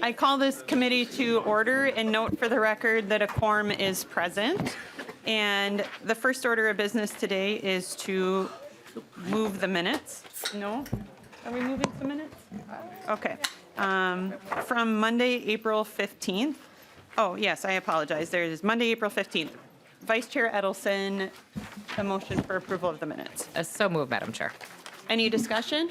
I call this committee to order and note for the record that a quorum is present. And the first order of business today is to move the minutes. No? Are we moving some minutes? Okay. From Monday, April 15th. Oh, yes, I apologize. There it is, Monday, April 15th. Vice Chair Edelson, a motion for approval of the minutes. So moved, Madam Chair. Any discussion?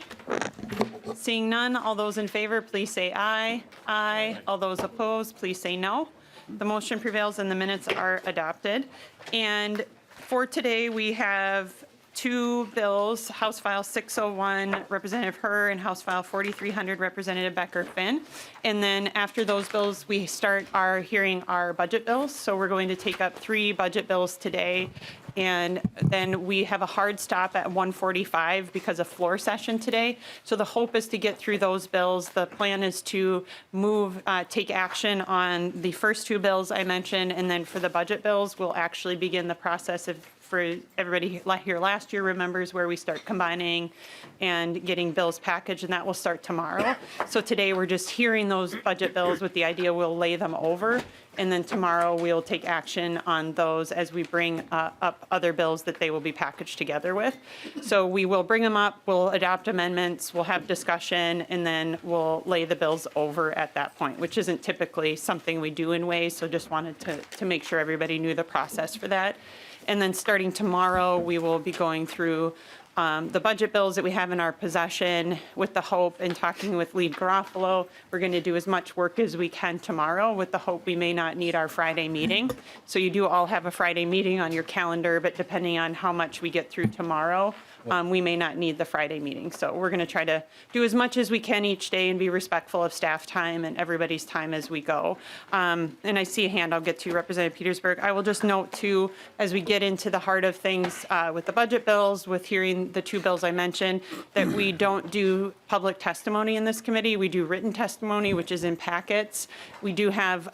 Seeing none, all those in favor, please say aye. Aye. All those opposed, please say no. The motion prevails and the minutes are adopted. And for today, we have two bills, House File 601, Representative Herr, and House File 4300, Representative Becker-Finn. And then after those bills, we start hearing our budget bills. So we're going to take up 3 budget bills today. And then we have a hard stop at 1:45 because of floor session today. So the hope is to get through those bills. The plan is to take action on the first 2 bills I mentioned, and then for the budget bills, we'll actually begin the process of, for everybody here last year remembers, where we start combining and getting bills packaged, and that will start tomorrow. So today we're just hearing those budget bills with the idea we'll lay them over, and then tomorrow we'll take action on those as we bring up other bills that they will be packaged together with. So we will bring them up, we'll adopt amendments, we'll have discussion, and then we'll lay the bills over at that point, which isn't typically something we do in ways, so just wanted to make sure everybody knew the process for that. And then starting tomorrow, we will be going through the budget bills that we have in our possession with the hope, and talking with Lead Garofalo, we're going to do as much work as we can tomorrow with the hope we may not need our Friday meeting. So you do all have a Friday meeting on your calendar, but depending on how much we get through tomorrow, we may not need the Friday meeting. So we're going to try to do as much as we can each day and be respectful of staff time and everybody's time as we go. And I see a hand I'll get to, Representative Petersburg. I will just note too, as we get into the heart of things with the budget bills, with hearing the 2 bills I mentioned, that we don't do public testimony in this committee. We do written testimony, which is in packets. We do have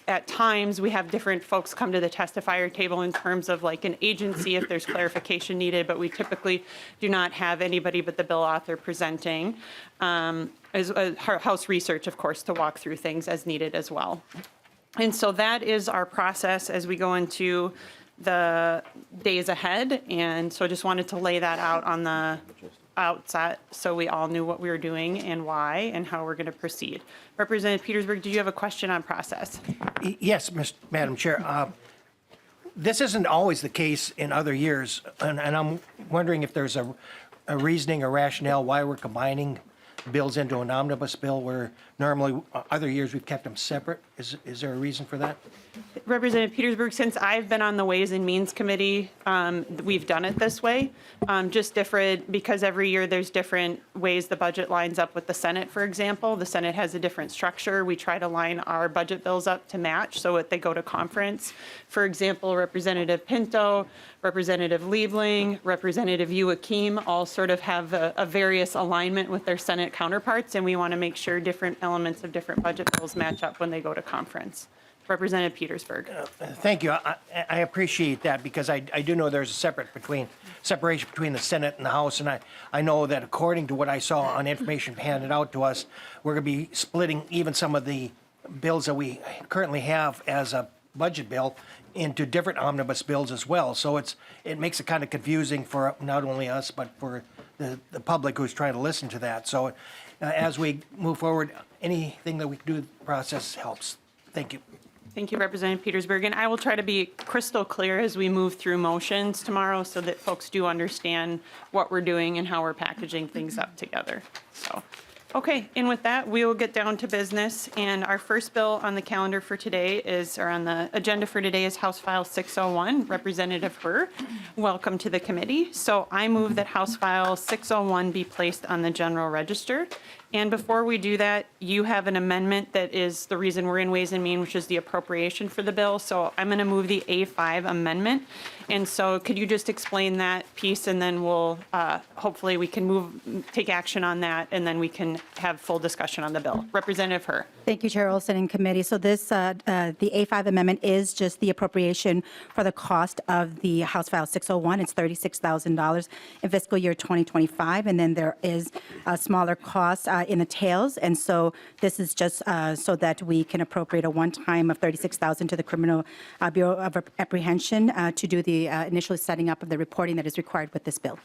at times, we have different folks come to the testifier table in terms of like an agency if there's clarification needed, but we typically do not have anybody but the bill author presenting. As House research, of course, to walk through things as needed as well. And so that is our process as we go into the days ahead. And so I just wanted to lay that out on the outset so we all knew what we were doing and why and how we're going to proceed. Representative Petersburg, did you have a question on process? Yes, Madam Chair. This isn't always the case in other years, and I'm wondering if there's a reasoning or rationale why we're combining bills into an omnibus bill where normally other years we've kept them separate. Is there a reason for that? Representative Petersburg, since I've been on the Ways and Means Committee, we've done it this way, just different because every year there's different ways the budget lines up with the Senate, for example. The Senate has a different structure. We try to line our budget bills up to match so that they go to conference. For example, Representative Pinto, Representative Liebling, Representative Joachim all sort of have a various alignment with their Senate counterparts, and we want to make sure different elements of different budget bills match up when they go to conference. Representative Petersburg. Thank you. I appreciate that because I do know there's a separation between the Senate and the House, and I know that according to what I saw on information handed out to us, we're going to be splitting even some of the bills that we currently have as a budget bill into different omnibus bills as well. So it makes it kind of confusing for not only us but for the public who's trying to listen to that. So as we move forward, anything that we can do with the process helps. Thank you. Thank you, Representative Petersburg. And I will try to be crystal clear as we move through motions tomorrow so that folks do understand what we're doing and how we're packaging things up together. So, okay, and with that, we will get down to business. And our first bill on the calendar for today or on the agenda for today is House File 601, Representative Herr. Welcome to the committee. So I move that House File 601 be placed on the general register. And before we do that, you have an amendment that is the reason we're in Ways and Means, which is the appropriation for the bill. So I'm going to move the A5 amendment. And so could you just explain that piece, and then we'll hopefully we can take action on that, and then we can have full discussion on the bill. Representative Herr. Thank you, Chair Olson and committee. So this, the A5 amendment is just the appropriation for the cost of the House File 601. It's $36,000 in fiscal year 2025, and then there is a smaller cost in the tails, and so this is just so that we can appropriate a one-time of $36,000 to the Criminal Bureau of Apprehension to do the initial setting up of the reporting that is required with this bill.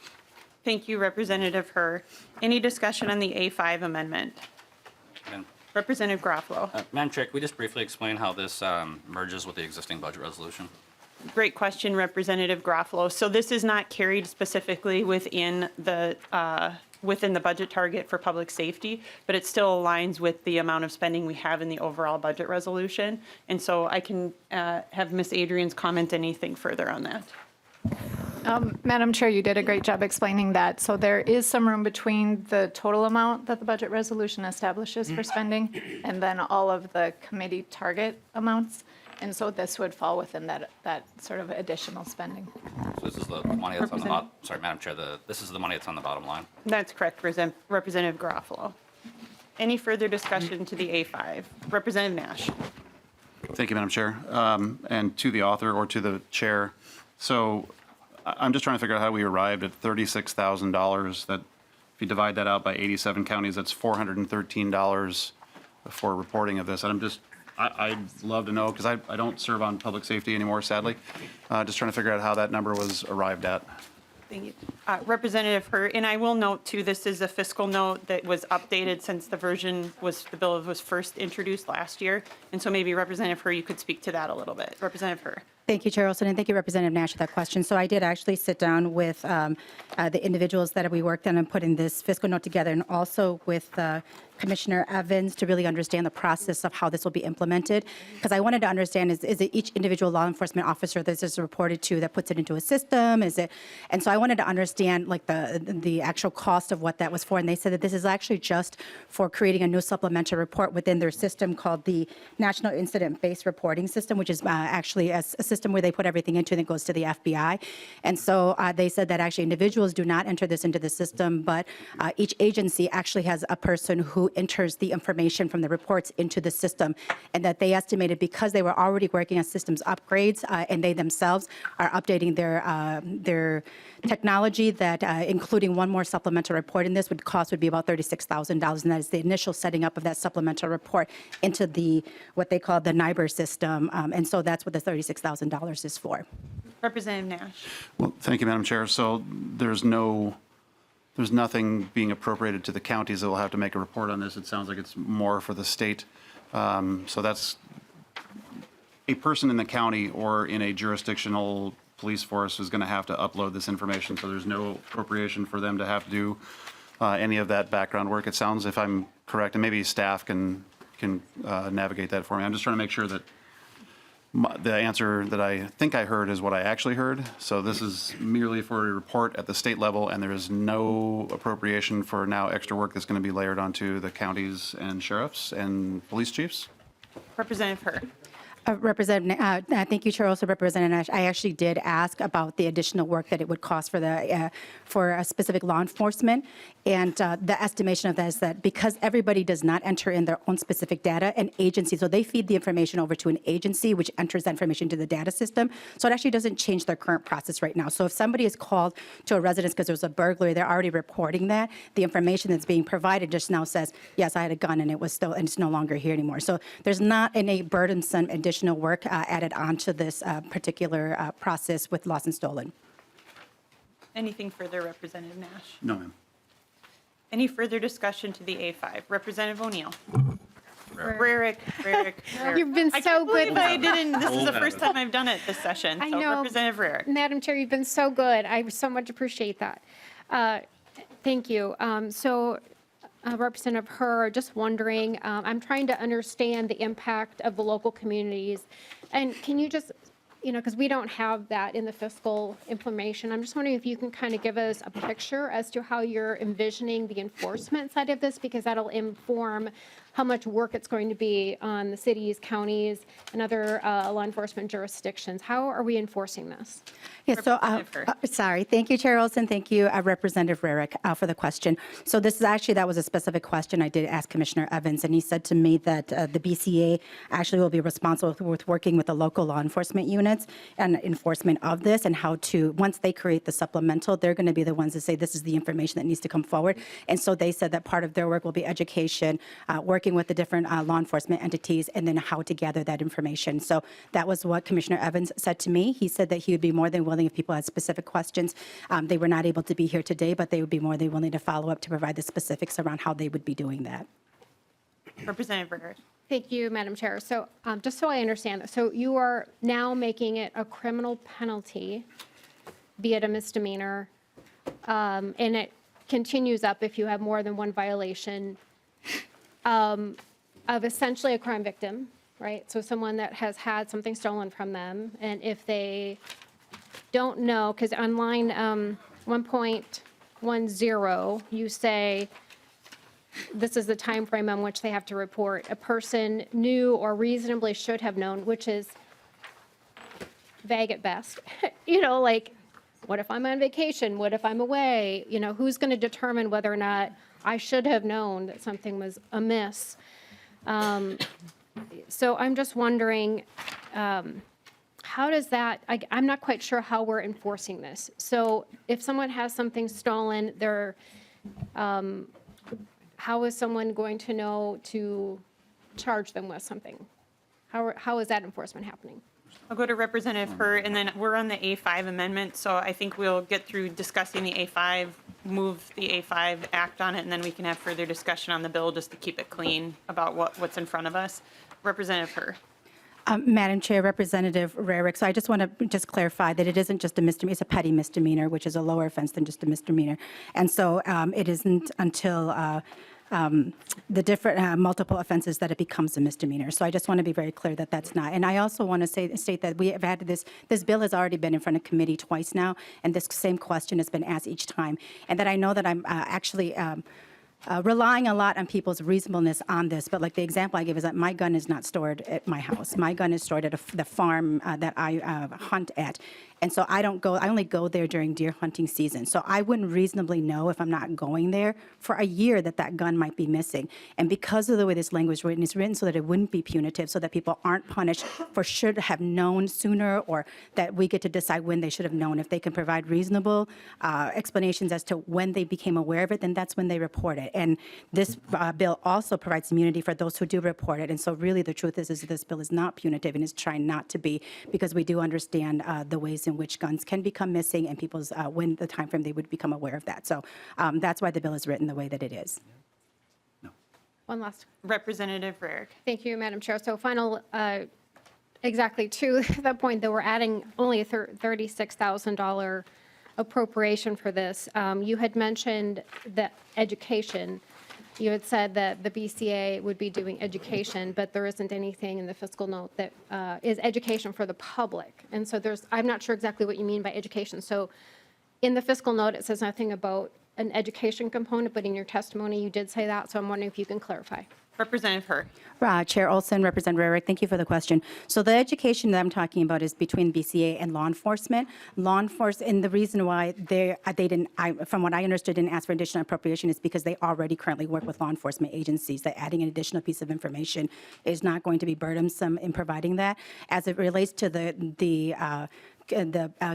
Thank you, Representative Herr. Any discussion on the A5 amendment? Madam- Representative Garofalo. Madam Chair, can we just briefly explain how this merges with the existing budget resolution? Great question, Representative Garofalo. So this is not carried specifically within the budget target for public safety, but it still aligns with the amount of spending we have in the overall budget resolution. And so I can have Ms. Adrian's comment anything further on that. Madam Chair, you did a great job explaining that. So there is some room between the total amount that the budget resolution establishes for spending and then all of the committee target amounts. And so this would fall within that sort of additional spending. So this is the money that's on the bottom, sorry, Madam Chair, this is the money that's on the bottom line. That's correct, Representative Garofalo. Any further discussion to the A5? Representative Nash. Thank you, Madam Chair. And to the author or to the chair, so I'm just trying to figure out how we arrived at $36,000. That if you divide that out by 87 counties, that's $413 for reporting of this. And I'd love to know, because I don't serve on public safety anymore, sadly. Just trying to figure out how that number was arrived at. Thank you. Representative Herr, and I will note too, this is a fiscal note that was updated since the bill was first introduced last year. And so maybe Representative Herr, you could speak to that a little bit. Representative Herr. Thank you, Chair Olson, and thank you, Representative Nash, for that question. So I did actually sit down with the individuals that we worked on and putting this fiscal note together, and also with Commissioner Evans to really understand the process of how this will be implemented. Because I wanted to understand, is it each individual law enforcement officer that this is reported to that puts it into a system? Is it? And so I wanted to understand like the actual cost of what that was for. And they said that this is actually just for creating a new supplemental report within their system called the National Incident-Based Reporting System, which is actually a system where they put everything into and it goes to the FBI. And so they said that actually individuals do not enter this into the system, but each agency actually has a person who enters the information from the reports into the system, and that they estimated because they were already working on systems upgrades and they themselves are updating their technology, that including one more supplemental report in this would be about $36,000, and that is the initial setting up of that supplemental report into what they call the NIBR system, and so that's what the $36,000 is for. Representative Nash. Well, thank you, Madam Chair. So there's nothing being appropriated to the counties that will have to make a report on this. It sounds like it's more for the state. So that's a person in the county or in a jurisdictional police force is going to have to upload this information. So there's no appropriation for them to have to do any of that background work. It sounds, if I'm correct, and maybe staff can navigate that for me. I'm just trying to make sure that the answer that I think I heard is what I actually heard. So this is merely for a report at the state level, and there is no appropriation for now extra work that's going to be layered onto the counties and sheriffs and police chiefs? Representative Herr. Representative, thank you, Chair. Also, Representative Nash, I actually did ask about the additional work that it would cost for a specific law enforcement, and the estimation of that is that because everybody does not enter in their own specific data, an agency, so they feed the information over to an agency which enters that information to the data system, so it actually doesn't change their current process right now. So if somebody is called to a residence because there's a burglary, they're already reporting that. The information that's being provided just now says, yes, I had a gun and it's no longer here anymore. So there's not any burdensome additional work added onto this particular process with lost and stolen. Anything further, Representative Nash? No, ma'am. Any further discussion to the A5? Representative O'Neill. Rarick. You've been so good. I didn't. This is the first time I've done it this session. I So know. Representative Rarick. Madam Chair, you've been so good. I so much appreciate that. Thank you. Representative Herr, just wondering, I'm trying to understand the impact of the local communities. And can you just, because we don't have that in the fiscal information, I'm just wondering if you can kind of give us a picture as to how you're envisioning the enforcement side of this, because that'll inform how much work it's going to be on the cities, counties, and other law enforcement jurisdictions. How are we enforcing this? Yes, so, Representative Herr. sorry. Thank you, Chair Olson. Thank you, Representative Rarick, for the question. So this is actually, that was a specific question I did ask Commissioner Evans, and he said to me that the BCA actually will be responsible with working with the local law enforcement unit ordinance and enforcement of this and how to, once they create the supplemental, they're going to be the ones that say this is the information that needs to come forward. And so they said that part of their work will be education, working with the different law enforcement entities, and then how to gather that information. So that was what Commissioner Evans said to me. He said that he would be more than willing if people had specific questions. They were not able to be here today, but they would be more than willing to follow up to provide the specifics around how they would be doing that. Representative Berger. Thank you, Madam Chair. So just so I understand this, so you are now making it a criminal penalty, be it a misdemeanor, and it continues up if you have more than one violation of essentially a crime victim, right? So someone that has had something stolen from them, and if they don't know, because on line 1.10, you say, this is the time frame on which they have to report. A person knew or reasonably should have known, which is vague at best. Like, what if I'm on vacation? What if I'm away? Who's going to determine whether or not I should have known that something was amiss? So I'm just wondering, how does that, I'm not quite sure how we're enforcing this. So if someone has something stolen, how is someone going to know to charge them with something? How is that enforcement happening? I'll go to Representative Hur, and then we're on the A5 amendment, so I think we'll get through discussing the A5, move the A5 act on it, and then we can have further discussion on the bill just to keep it clean about what's in front of us. Representative Hur. Madam Chair, Representative Rarick, so I just want to just clarify that it isn't just a misdemeanor, it's a petty misdemeanor, which is a lower offense than just a misdemeanor. And so it isn't until the different multiple offenses that it becomes a misdemeanor. So I just want to be very clear that that's not. And I also want to state that we have had this bill has already been in front of committee twice now, and this same question has been asked each time. And that I know that I'm actually relying a lot on people's reasonableness on this, but like the example I give is that my gun is not stored at my house. My gun is stored at the farm that I hunt at. And so I only go there during deer hunting season. So I wouldn't reasonably know if I'm not going there for a year that gun might be missing. And because of the way this language is written, it's written so that it wouldn't be punitive, so that people aren't punished for should have known sooner, or that we get to decide when they should have known. If they can provide reasonable explanations as to when they became aware of it, then that's when they report it. And this bill also provides immunity for those who do report it. And so really the truth is this bill is not punitive and is trying not to be, because we do understand the ways in which guns can become missing and people's when the time frame they would become aware of that. So that's why the bill is written the way that it is. One last. Representative Rarick. Thank you, Madam Chair. So final, exactly to that point, that we're adding only a $36,000 appropriation for this. You had mentioned that education. You had said that the BCA would be doing education, but there isn't anything in the fiscal note that is education for the public. And so I'm not sure exactly what you mean by education. So in the fiscal note, it says nothing about an education component, but in your testimony, you did say that. So I'm wondering if you can clarify. Representative Hur. Chair Olson, Representative Rarick, thank you for the question. So the education that I'm talking about is between BCA and law enforcement. Law enforcement, and the reason why they didn't, from what I understood, didn't ask for additional appropriation is because they already currently work with law enforcement agencies. That adding an additional piece of information is not going to be burdensome in providing that. As it relates to the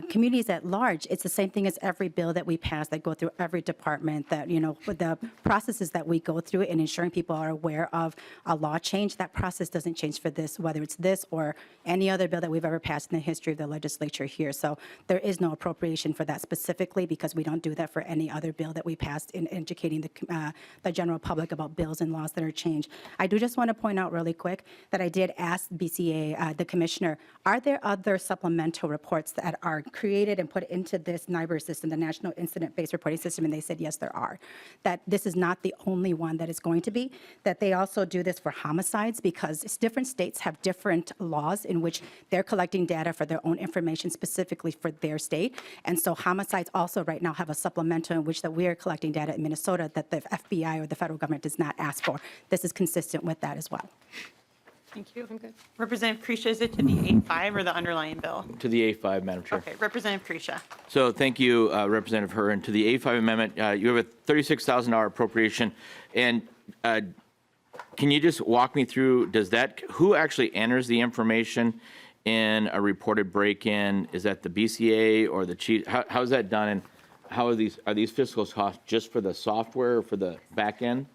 communities at large, it's the same thing as every bill that we pass that go through every department, that, with the processes that we go through and ensuring people are aware of a law change. That process doesn't change for this, whether it's this or any other bill that we've ever passed in the history of the legislature here. So there is no appropriation for that specifically, because we don't do that for any other bill that we passed in educating the general public about bills and laws that are changed. I do just want to point out really quick that I did ask BCA, the commissioner, are there other supplemental reports that are created and put into this NIBR system, the National Incident-Based Reporting System? And they said, yes, there are. That this is not the only one that is going to be, that they also do this for homicides, because different states have different laws in which they're collecting data for their own information specifically for their state. And so homicides also right now have a supplemental in which that we are collecting data in Minnesota that the FBI or the federal government does not ask for. This is consistent with that as well. Thank you. I'm good. Representative Kresha, is it to the A5 or the underlying bill? To the A5, Madam Chair. Okay, Representative Kresha. So thank you, Representative Hur. And to the A5 amendment, you have a $36,000 appropriation. And can you just walk me through, who actually enters the information in a reported break-in? Is that the BCA or the chief? How is that done? And how are these fiscal costs just for the software or for the back end?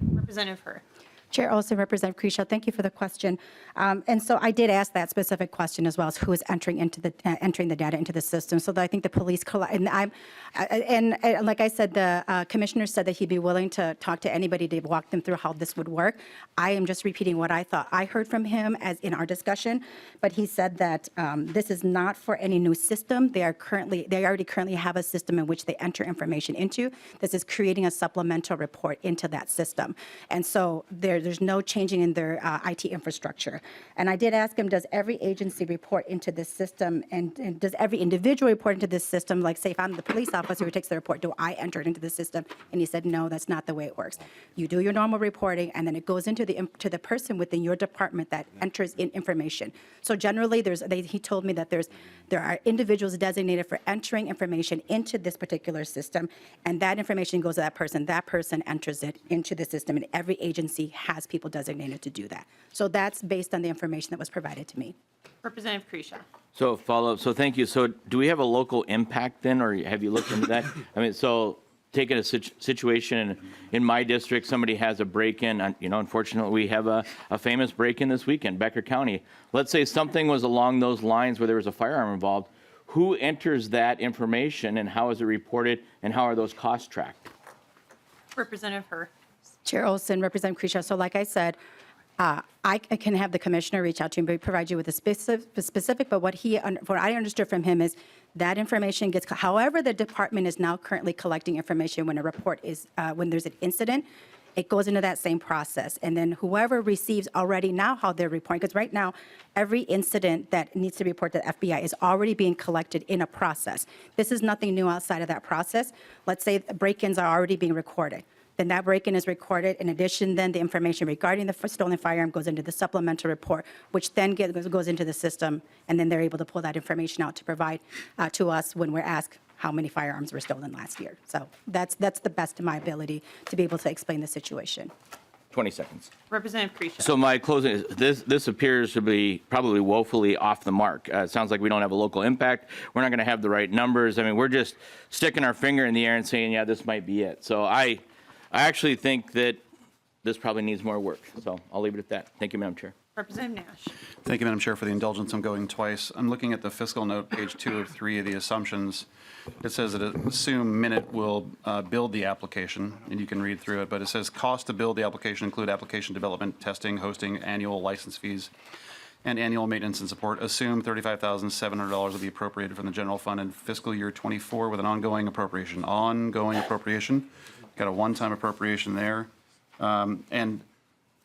Representative Her. Chair Olson, Representative Kresha, thank you for the question. And so I did ask that specific question as well as who is entering the data into the system. So that I think the police and like I said, the commissioner said that he'd be willing to talk to anybody to walk them through how this would work. I am just repeating what I thought I heard from him as in our discussion, but he said that this is not for any new system. They already currently have a system in which they enter information into. This is creating a supplemental report into that system. And so there's no changing in their IT infrastructure. And I did ask him, does every agency report into this system, and does every individual report into this system? Like, say, if I'm the police officer who takes the report, do I enter it into the system? And he said, no, that's not the way it works. You do your normal reporting, and then it goes into to the person within your department that enters in information. So generally, he told me that there are individuals designated for entering information into this particular system, and that information goes to that person. That person enters it into the system, and every agency has people designated to do that. So that's based on the information that was provided to me. Representative Kresha. So follow-up, so thank you. So do we have a local impact then, or have you looked into that? I mean, so taking a situation in my district, somebody has a break-in, unfortunately, we have a famous break-in this weekend, Becker County. Let's say something was along those lines where there was a firearm involved. Who enters that information, and how is it reported, and how are those costs tracked? Representative Her. Chair Olson, Representative Kresha. So like I said, I can have the commissioner reach out to you and provide you with a specific, but what I understood from him is that information gets, however the department is now currently collecting information when a report is, when there's an incident, it goes into that same process. And then whoever receives already now how they're reporting, because right now, every incident that needs to report to the FBI is already being collected in a process. This is nothing new outside of that process. Let's say break-ins are already being recorded. Then that break-in is recorded. In addition, then the information regarding the stolen firearm goes into the supplemental report, which then goes into the system, and then they're able to pull that information out to provide to us when we're asked how many firearms were stolen last year. So that's the best of my ability to be able to explain the situation. 20 seconds. Representative Kresha. So my closing is, this appears to be probably woefully off the mark. It sounds like we don't have a local impact. We're not going to have the right numbers. I mean, we're just sticking our finger in the air and saying, yeah, this might be it. So I actually think that this probably needs more work. So I'll leave it at that. Thank you, Madam Chair. Representative Nash. Thank you, Madam Chair, for the indulgence. I'm going twice. I'm looking at the fiscal note, page 2 of 3 of the assumptions. It says that assume Minute will build the application, and you can read through it, but it says cost to build the application include application development, testing, hosting, annual license fees, and annual maintenance and support. Assume $35,700 will be appropriated from the general fund in fiscal year 24 with an ongoing appropriation. Ongoing appropriation. Got a one-time appropriation there. And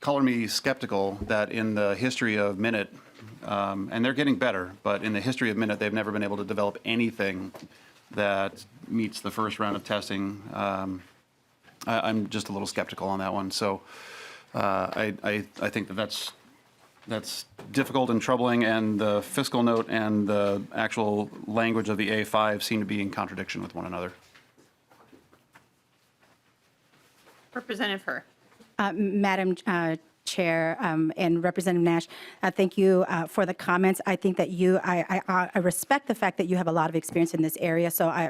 color me skeptical that in the history of Minute, and they're getting better, but in the history of Minute, they've never been able to develop anything that meets the first round of testing. I'm just a little skeptical on that one. So I think that's difficult and troubling, and the fiscal note and the actual language of the A5 seem to be in contradiction with one another. Representative Her. Madam Chair and Representative Nash, thank you for the comments. I think that I respect the fact that you have a lot of experience in this area, so I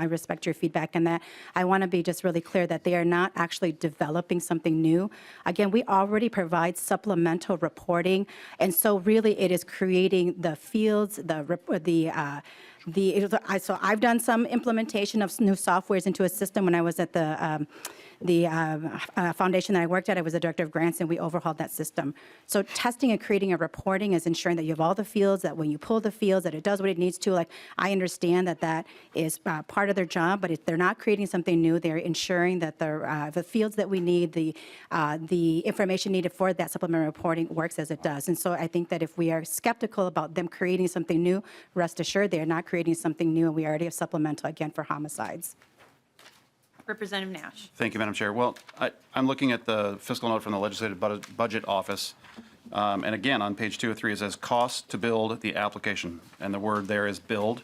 respect your feedback on that. I want to be just really clear that they are not actually developing something new. Again, we already provide supplemental reporting, and so really it is creating the fields, so I've done some implementation of new softwares into a system when I was at the foundation that I worked at. I was the director of grants, and we overhauled that system. So testing and creating a reporting is ensuring that you have all the fields, that when you pull the fields, that it does what it needs to. Like, I understand that is part of their job, but if they're not creating something new, they're ensuring that the fields that we need, the information needed for that supplementary reporting works as it does. And so I think that if we are skeptical about them creating something new, rest assured they are not creating something new, and we already have supplemental, again, for homicides. Representative Nash. Thank you, Madam Chair. Well, I'm looking at the fiscal note from the Legislative Budget Office. And again, on page 2 of 3, it says cost to build the application. And the word there is build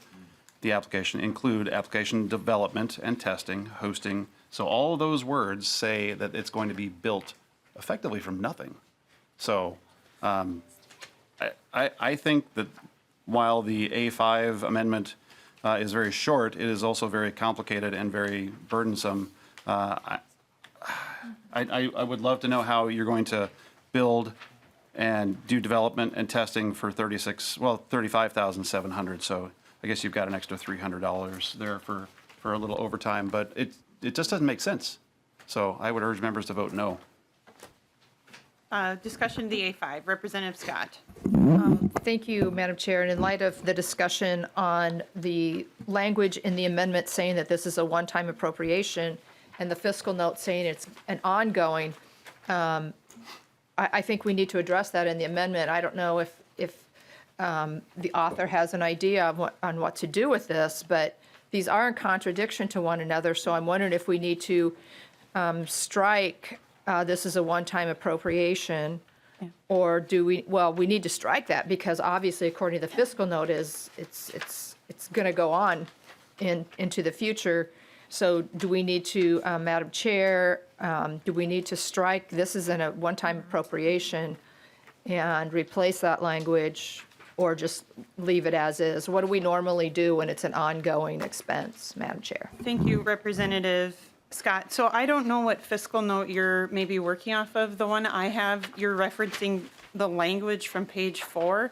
the application, include application development and testing, hosting. So all of those words say that it's going to be built effectively from nothing. So I think that while the A5 amendment is very short, it is also very complicated and very burdensome. I would love to know how you're going to build and do development and testing for 35,700. So I guess you've got an extra $300 there for a little overtime, but it just doesn't make sense. So I would urge members to vote no. Discussion of the A5, Representative Scott. Thank you, Madam Chair. And in light of the discussion on the language in the amendment saying that this is a one-time appropriation and the fiscal note saying it's an ongoing, I think we need to address that in the amendment. I don't know if the author has an idea on what to do with this, but these are in contradiction to one another. So I'm wondering if we need to strike this is a one-time appropriation, or do we, well, we need to strike that because obviously according to the fiscal note it's going to go on into the future. So do we need to, Madam Chair, do we need to strike this is a one-time appropriation and replace that language, or just leave it as is? What do we normally do when it's an ongoing expense, Madam Chair? Thank you, Representative Scott. So I don't know what fiscal note you're maybe working off of. The one I have, you're referencing the language from page 4,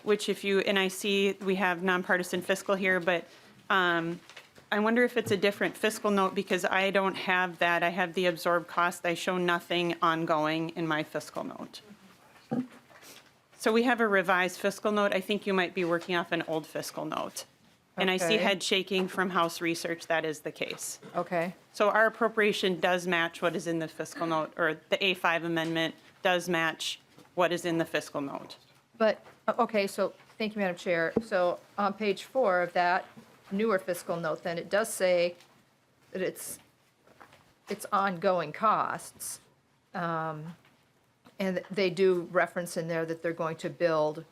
which if you, and I see we have nonpartisan fiscal here, but I wonder if it's a different fiscal note because I don't have that. I have the absorbed cost. I show nothing ongoing in my fiscal note. So we have a revised fiscal note. I think you might be working off an old fiscal note. And I see Okay. head shaking from House Research. That is the case. Okay. So our appropriation does match what is in the fiscal note, or the A5 amendment does match what is in the fiscal note. But, okay, so, thank you, Madam Chair. So on page 4 of that newer fiscal note, then it does say that it's ongoing costs. And they do reference in there that they're going to build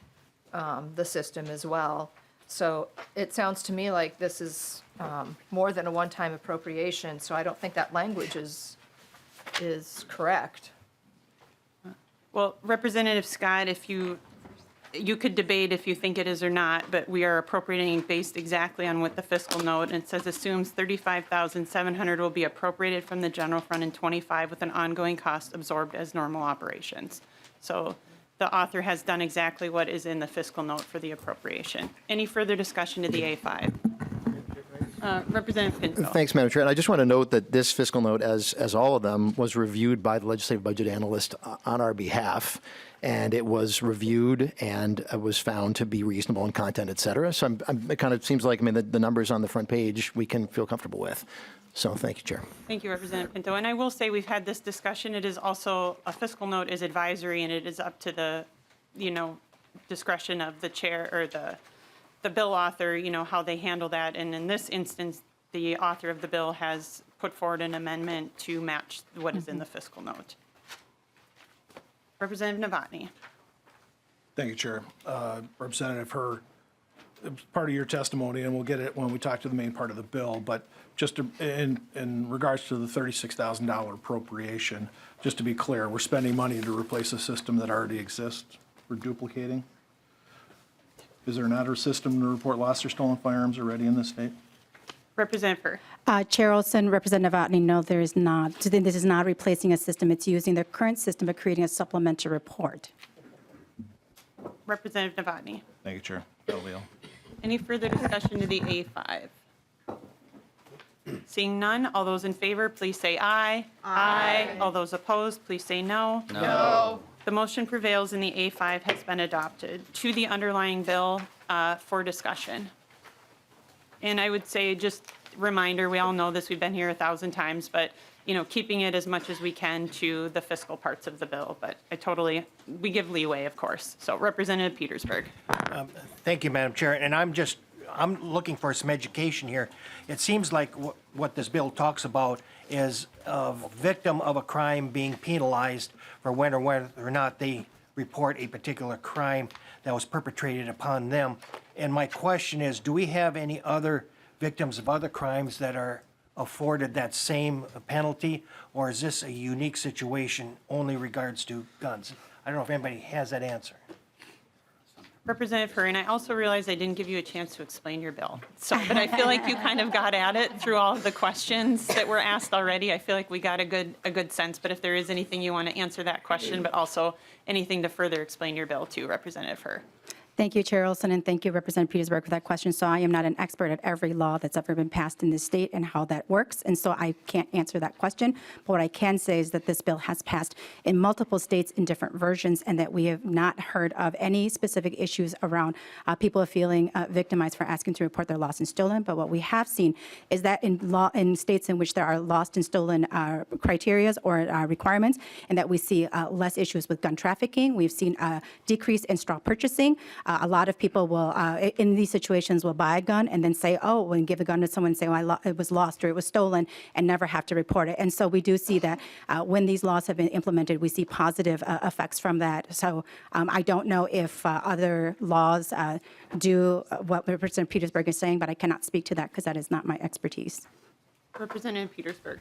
the system as well. So it sounds to me like this is more than a one-time appropriation, so I don't think that language is correct. Well, Representative Scott, if you could debate if you think it is or not, but we are appropriating based exactly on what the fiscal note, and it says assumes 35,700 will be appropriated from the general fund in 25 with an ongoing cost absorbed as normal operations. So the author has done exactly what is in the fiscal note for the appropriation. Any further discussion to the A5? Representative Pinto. Thanks, Madam Chair. And I just want to note that this fiscal note, as all of them, was reviewed by the legislative budget analyst on our behalf. And it was reviewed and was found to be reasonable in content, et cetera. So it kind of seems like, I mean, the numbers on the front page we can feel comfortable with. So thank you, Chair. Thank you, Representative Pinto. And I will say we've had this discussion. It is also, a fiscal note is advisory, and it is up to the, discretion of the chair or the bill author, how they handle that. And in this instance, the author of the bill has put forward an amendment to match what is in the fiscal note. Representative Novotny. Thank you, Chair. Representative Herr, it was part of your testimony, and we'll get it when we talk to the main part of the bill, but just in regards to the $36,000 appropriation, just to be clear, we're spending money to replace a system that already exists. We're duplicating. Is there not a system to report lost or stolen firearms already in this state? Representative Herr. Chair Olson, Representative Otney, no, there is not. So then this is not replacing a system. It's using the current system but creating a supplemental report. Representative Novotny. Thank you, Chair. That'll be all. Any further discussion to the A5? Seeing none, all those in favor, please say aye. Aye. All those opposed, please say no. No. The motion prevails and the A5 has been adopted. To the underlying bill for discussion. And I would say, just reminder, we all know this, we've been here 1,000 times, but, keeping it as much as we can to the fiscal parts of the bill. But we give leeway, of course. So Representative Petersburg. Thank you, Madam Chair. And I'm looking for some education here. It seems like what this bill talks about is a victim of a crime being penalized for whether or not they report a particular crime that was perpetrated upon them. And my question is, do we have any other victims of other crimes that are afforded that same penalty? Or is this a unique situation only regards to guns? I don't know if anybody has that answer. Representative Hurry, and I also realized I didn't give you a chance to explain your bill. So, but I feel like you kind of got at it through all of the questions that were asked already. I feel like we got a good sense, but if there is anything you want to answer that question, but also anything to further explain your bill to Representative Hurry. Thank you, Chair Olson, and thank you, Representative Petersburg, for that question. So I am not an expert at every law that's ever been passed in this state and how that works, and so I can't answer that question. But what I can say is that this bill has passed in multiple states in different versions, and that we have not heard of any specific issues around people feeling victimized for asking to report their lost and stolen. But what we have seen is that in states in which there are lost and stolen criterias or requirements, and that we see less issues with gun trafficking. We've seen a decrease in straw purchasing. A lot of people will, in these situations, will buy a gun and then say, oh, when give a gun to someone and say, oh, it was lost or it was stolen, and never have to report it. And so we do see that when these laws have been implemented, we see positive effects from that. So I don't know if other laws do what Representative Petersburg is saying, but I cannot speak to that because that is not my expertise. Representative Petersburg.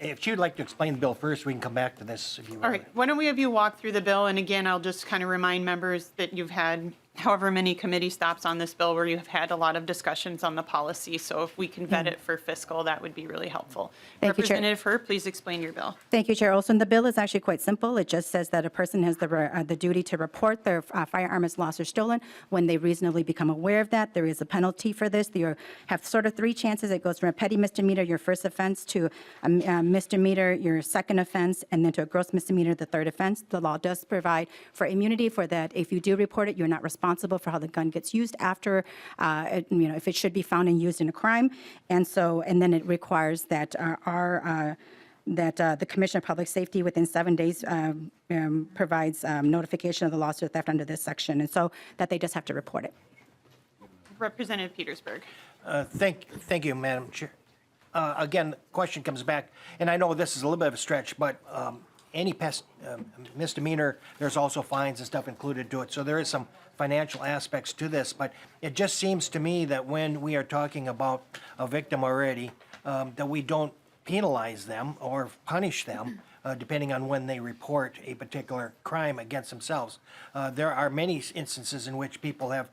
If you'd like to explain the bill first, we can come back to this if you would. All right, why don't we have you walk through the bill? And again, I'll just kind of remind members that you've had however many committee stops on this bill where you have had a lot of discussions on the policy. So if we can vet it for fiscal, that would be really helpful. Thank you, Chair. Representative Hurd, please explain your bill. Thank you, Chair Olson. The bill is actually quite simple. It just says that a person has the duty to report their firearm is lost or stolen when they reasonably become aware of that. There is a penalty for this. You have sort of three chances. It goes from a petty misdemeanor, your first offense, to a misdemeanor, your second offense, and then to a gross misdemeanor, the third offense. The law does provide for immunity for that. If you do report it, you're not responsible for how the gun gets used after, if it should be found and used in a crime. And then it requires that the Commissioner of Public Safety within 7 days provides notification of the loss or theft under this section, and so that they just have to report it. Representative Petersburg. Thank you, Madam Chair. Again, the question comes back, and I know this is a little bit of a stretch, but any misdemeanor, there's also fines and stuff included to it. So there is some financial aspects to this, but it just seems to me that when we are talking about a victim already, that we don't penalize them or punish them depending on when they report a particular crime against themselves. There are many instances in which people have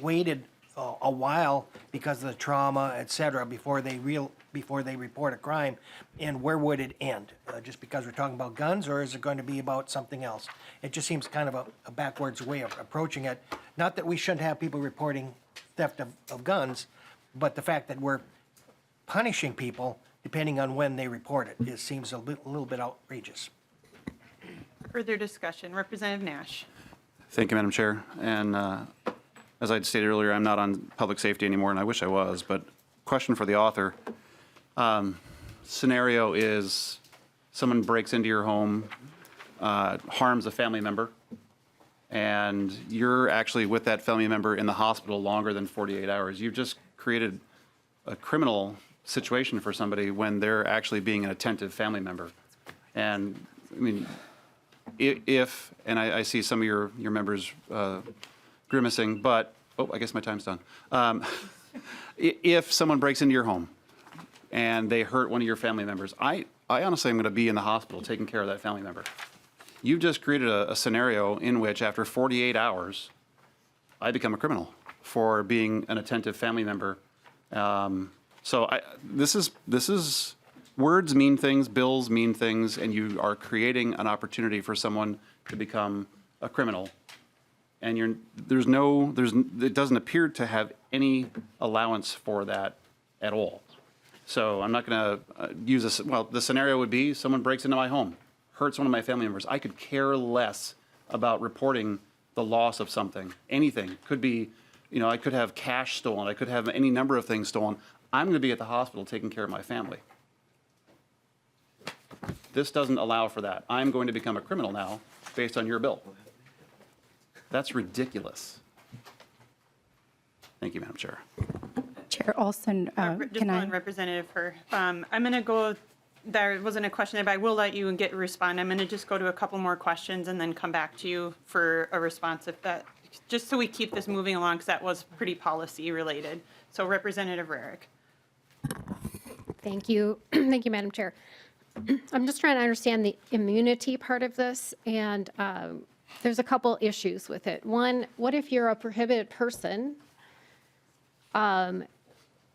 waited a while because of the trauma, et cetera, before they report a crime. And where would it end? Just because we're talking about guns, or is it going to be about something else? It just seems kind of a backwards way of approaching it. Not that we shouldn't have people reporting theft of guns, but the fact that we're punishing people depending on when they report it seems a little bit outrageous. Further discussion. Representative Nash. Thank you, Madam Chair. And as I stated earlier, I'm not on public safety anymore, and I wish I was, but question for the author. Scenario is someone breaks into your home, harms a family member, and you're actually with that family member in the hospital longer than 48 hours. You've just created a criminal situation for somebody when they're actually being an attentive family member. And I mean, if and I see some of your members grimacing, but, I guess my time's done. If someone breaks into your home and they hurt one of your family members, I honestly am going to be in the hospital taking care of that family member. You've just created a scenario in which after 48 hours, I become a criminal for being an attentive family member. This is words mean things, bills mean things, and you are creating an opportunity for someone to become a criminal. And it doesn't appear to have any allowance for that at all. So I'm not going to use this. Well, the scenario would be someone breaks into my home, hurts one of my family members. I could care less about reporting the loss of something. Anything. Could be, I could have cash stolen. I could have any number of things stolen. I'm going to be at the hospital taking care of my family. This doesn't allow for that. I'm going to become a criminal now based on your bill. That's ridiculous. Thank you, Madam Chair. Chair Olson, Just can I? one, Representative Hurd. I'm going to go, there wasn't a question there, but I will let you respond. I'm going to just go to a couple more questions and then come back to you for a response if that, just so we keep this moving along, because that was pretty policy related. So Representative Rarick. Thank you. Thank you, Madam Chair. I'm just trying to understand the immunity part of this, and there's a couple issues with it. One, what if you're a prohibited person, and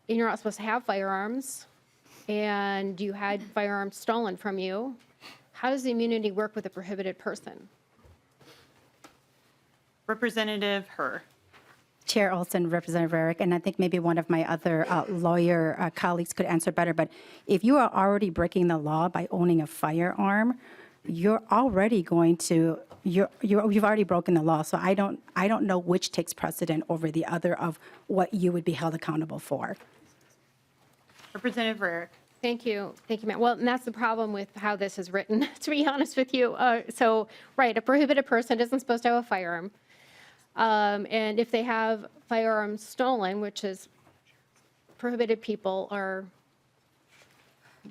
you're not supposed to have firearms, and you had firearms stolen from you? How does the immunity work with a prohibited person? Representative Herr. Chair Olson, Representative Rarick, and I think maybe one of my other lawyer colleagues could answer better, but if you are already breaking the law by owning a firearm, you're already going to, you've already broken the law, so I don't know which takes precedent over the other of what you would be held accountable for. Representative Rarick. Thank you, Matt. Well, and that's the problem with how this is written, to be honest with you. So, right, a prohibited person isn't supposed to have a firearm. And if they have firearms stolen, which is prohibited people are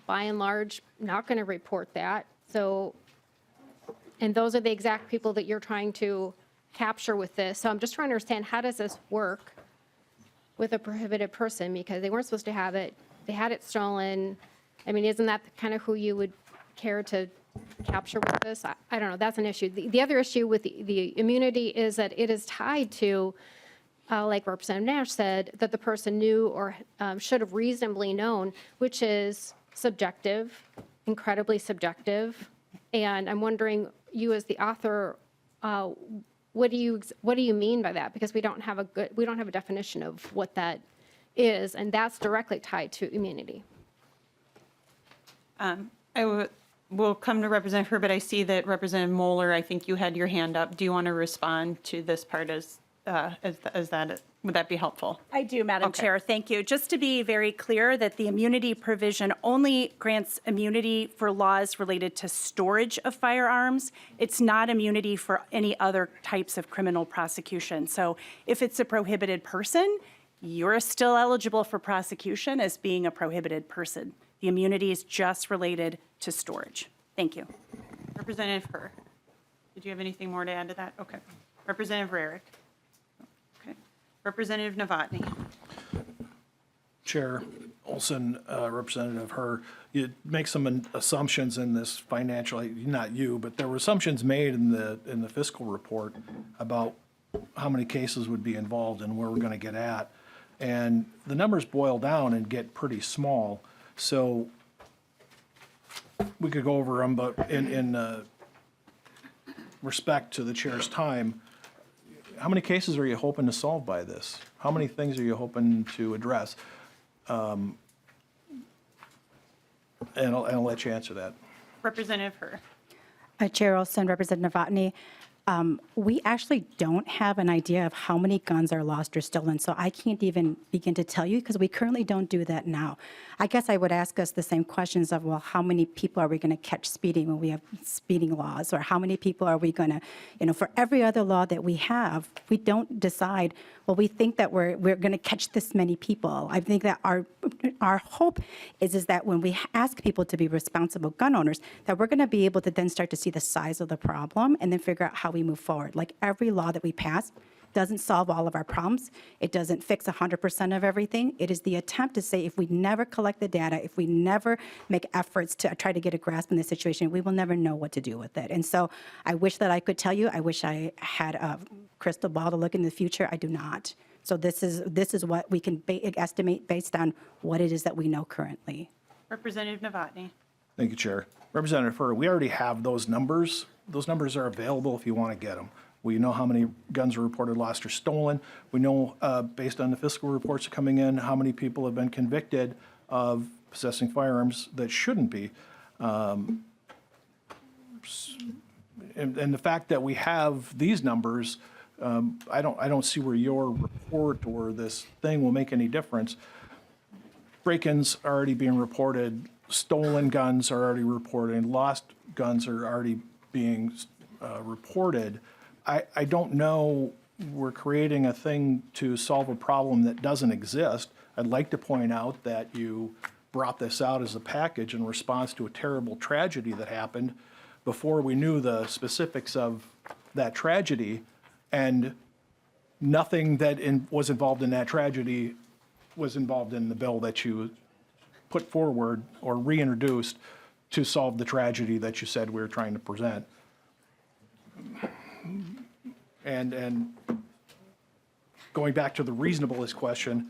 by and large not going to report that. So, and those are the exact people that you're trying to capture with this. So I'm just trying to understand, how does this work with a prohibited person? Because they weren't supposed to have it. They had it stolen. I mean, isn't that kind of who you would care to capture with this? I don't know. That's an issue. The other issue with the immunity is that it is tied to, like Representative Nash said, that the person knew or should have reasonably known, which is subjective, incredibly subjective. And I'm wondering, you as the author, what do you mean by that? Because we don't have a definition of what that is, and that's directly tied to immunity. We'll come to Representative Herr, but I see that Representative Moeller, I think you had your hand up. Do you want to respond to this part as that, would that be helpful? I do, Madam Okay. Chair. Thank you. Just to be very clear that the immunity provision only grants immunity for laws related to storage of firearms. It's not immunity for any other types of criminal prosecution. So if it's a prohibited person, you're still eligible for prosecution as being a prohibited person. The immunity is just related to storage. Thank you. Representative Herr, did you have anything more to add to that? Okay. Representative Rarick. Okay. Representative Novotny. Chair Olson, Representative Herr, you make some assumptions in this financial, not you, but there were assumptions made in the fiscal report about how many cases would be involved and where we're going to get at. And the numbers boil down and get pretty small. So we could go over them, but in respect to the chair's time, how many cases are you hoping to solve by this? How many things are you hoping to address? And I'll let you answer that. Representative Herr. Chair Olson, Representative Novotny, we actually don't have an idea of how many guns are lost or stolen, so I can't even begin to tell you because we currently don't do that now. I guess I would ask us the same questions of, well, how many people are we going to catch speeding when we have speeding laws, or how many people are we going to, for every other law that we have, we don't decide, well, we think that we're going to catch this many people. I think that our hope is that when we ask people to be responsible gun owners, that we're going to be able to then start to see the size of the problem and then figure out how we move forward. Like every law that we pass doesn't solve all of our problems. It doesn't fix 100% of everything. It is the attempt to say if we never collect the data, if we never make efforts to try to get a grasp in the situation, we will never know what to do with it. And so I wish that I could tell you. I wish I had a crystal ball to look in the future. I do not. So this is what we can estimate based on what it is that we know currently. Representative Novotny. Thank you, Chair. Representative Herr, we already have those numbers. Those numbers are available if you want to get them. We know how many guns are reported lost or stolen. We know, based on the fiscal reports coming in, how many people have been convicted of possessing firearms that shouldn't be. And the fact that we have these numbers, I don't see where your report or this thing will make any difference. Break-ins are already being reported. Stolen guns are already reported. Lost guns are already being reported. I don't know, we're creating a thing to solve a problem that doesn't exist. I'd like to point out that you brought this out as a package in response to a terrible tragedy that happened before we knew the specifics of that tragedy, and nothing that was involved in that tragedy was involved in the bill that you put forward or reintroduced to solve the tragedy that you said we were trying to present. And going back to the reasonableness question,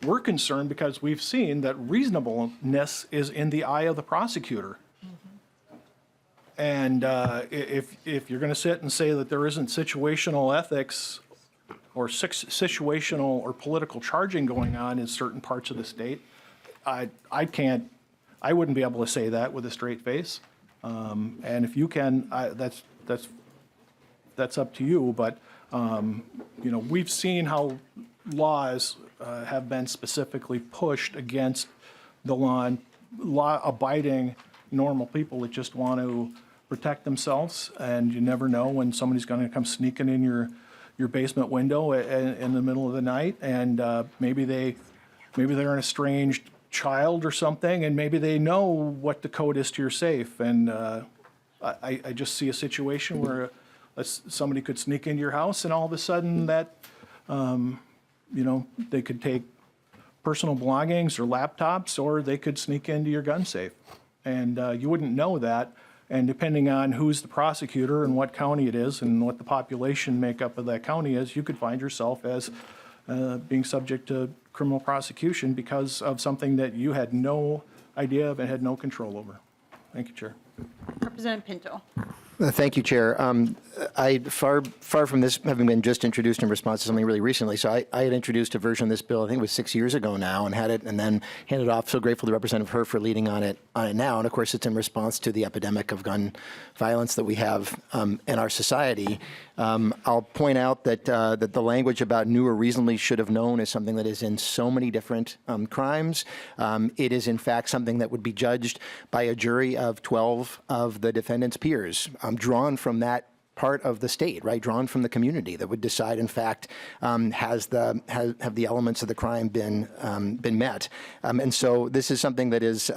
we're concerned because we've seen that reasonableness is in the eye of the prosecutor. And if you're going to sit and say that there isn't situational ethics or situational or political charging going on in certain parts of the state, I wouldn't be able to say that with a straight face. And if you can, that's up to you. But you know, we've seen how laws have been specifically pushed against the law-abiding normal people that just want to protect themselves, and you never know when somebody's going to come sneaking in your basement window in the middle of the night, and maybe they're an estranged child or something, and maybe they know what the code is to your safe. And I just see a situation where somebody could sneak into your house, and all of a sudden that you know, they could take personal belongings or laptops, or they could sneak into your gun safe, and you wouldn't know that. And depending on who's the prosecutor and what county it is and what the population makeup of that county is, you could find yourself as being subject to criminal prosecution because of something that you had no idea of and had no control over. Thank you, Chair. Representative Pinto. Thank you, Chair. Far from this having been just introduced in response to something really recently. So I had introduced a version of this bill, I think it was 6 years ago now, and had it and then handed off. So grateful to Representative Herr for leading on it now. And of course, it's in response to the epidemic of gun violence that we have in our society. I'll point out that that the language about knew or reasonably should have known is something that is in so many different crimes. It is in fact something that would be judged by a jury of 12 of the defendant's peers, drawn from that part of the state, right? Drawn from the community that would decide, in fact, have the elements of the crime been met. And so this is something that is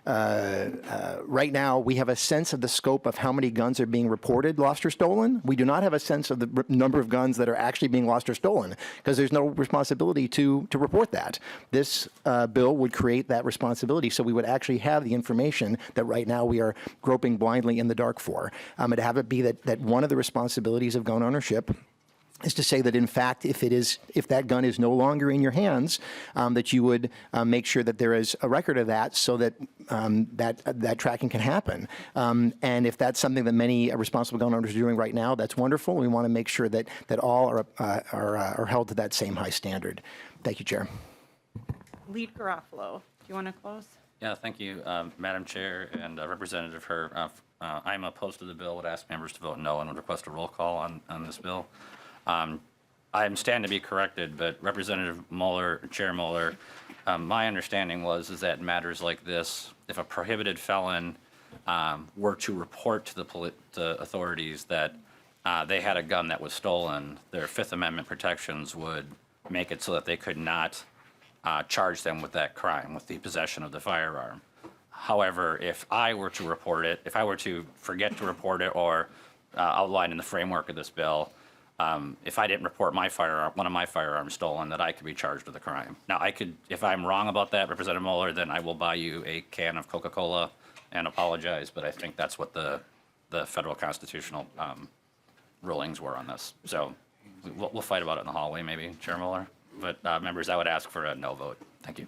right now we have a sense of the scope of how many guns are being reported lost or stolen. We do not have a sense of the number of guns that are actually being lost or stolen because there's no responsibility to report that. This bill would create that responsibility, so we would actually have the information that right now we are groping blindly in the dark for, and to have it be that one of the responsibilities of gun ownership is to say that, in fact, if that gun is no longer in your hands, that you would make sure that there is a record of that, so that that tracking can happen. And if that's something that many responsible gun owners are doing right now, that's wonderful. We want to make sure that all are held to that same high standard. Thank you, Chair. Lead Garofalo. Do you want to close? Yeah, thank you, Madam Chair and Representative Herr. I'm opposed to the bill, would ask members to vote no, and would request a roll call on this bill. I'm standing to be corrected, but Representative Mueller, Chair Mueller, my understanding is that in matters like this, if a prohibited felon were to report to the authorities that they had a gun that was stolen, their Fifth Amendment protections would make it so that they could not charge them with that crime, with the possession of the firearm. However, if I were to report it, if I were to forget to report it or outline in the framework of this bill, if I didn't report my firearm, one of my firearms stolen, that I could be charged with a crime. Now, I could, if I'm wrong about that, Representative Mueller, then I will buy you a can of Coca-Cola and apologize, but I think that's what the federal constitutional rulings were on this. So we'll fight about it in the hallway, maybe, Chair Mueller. But members, I would ask for a no vote. Thank you.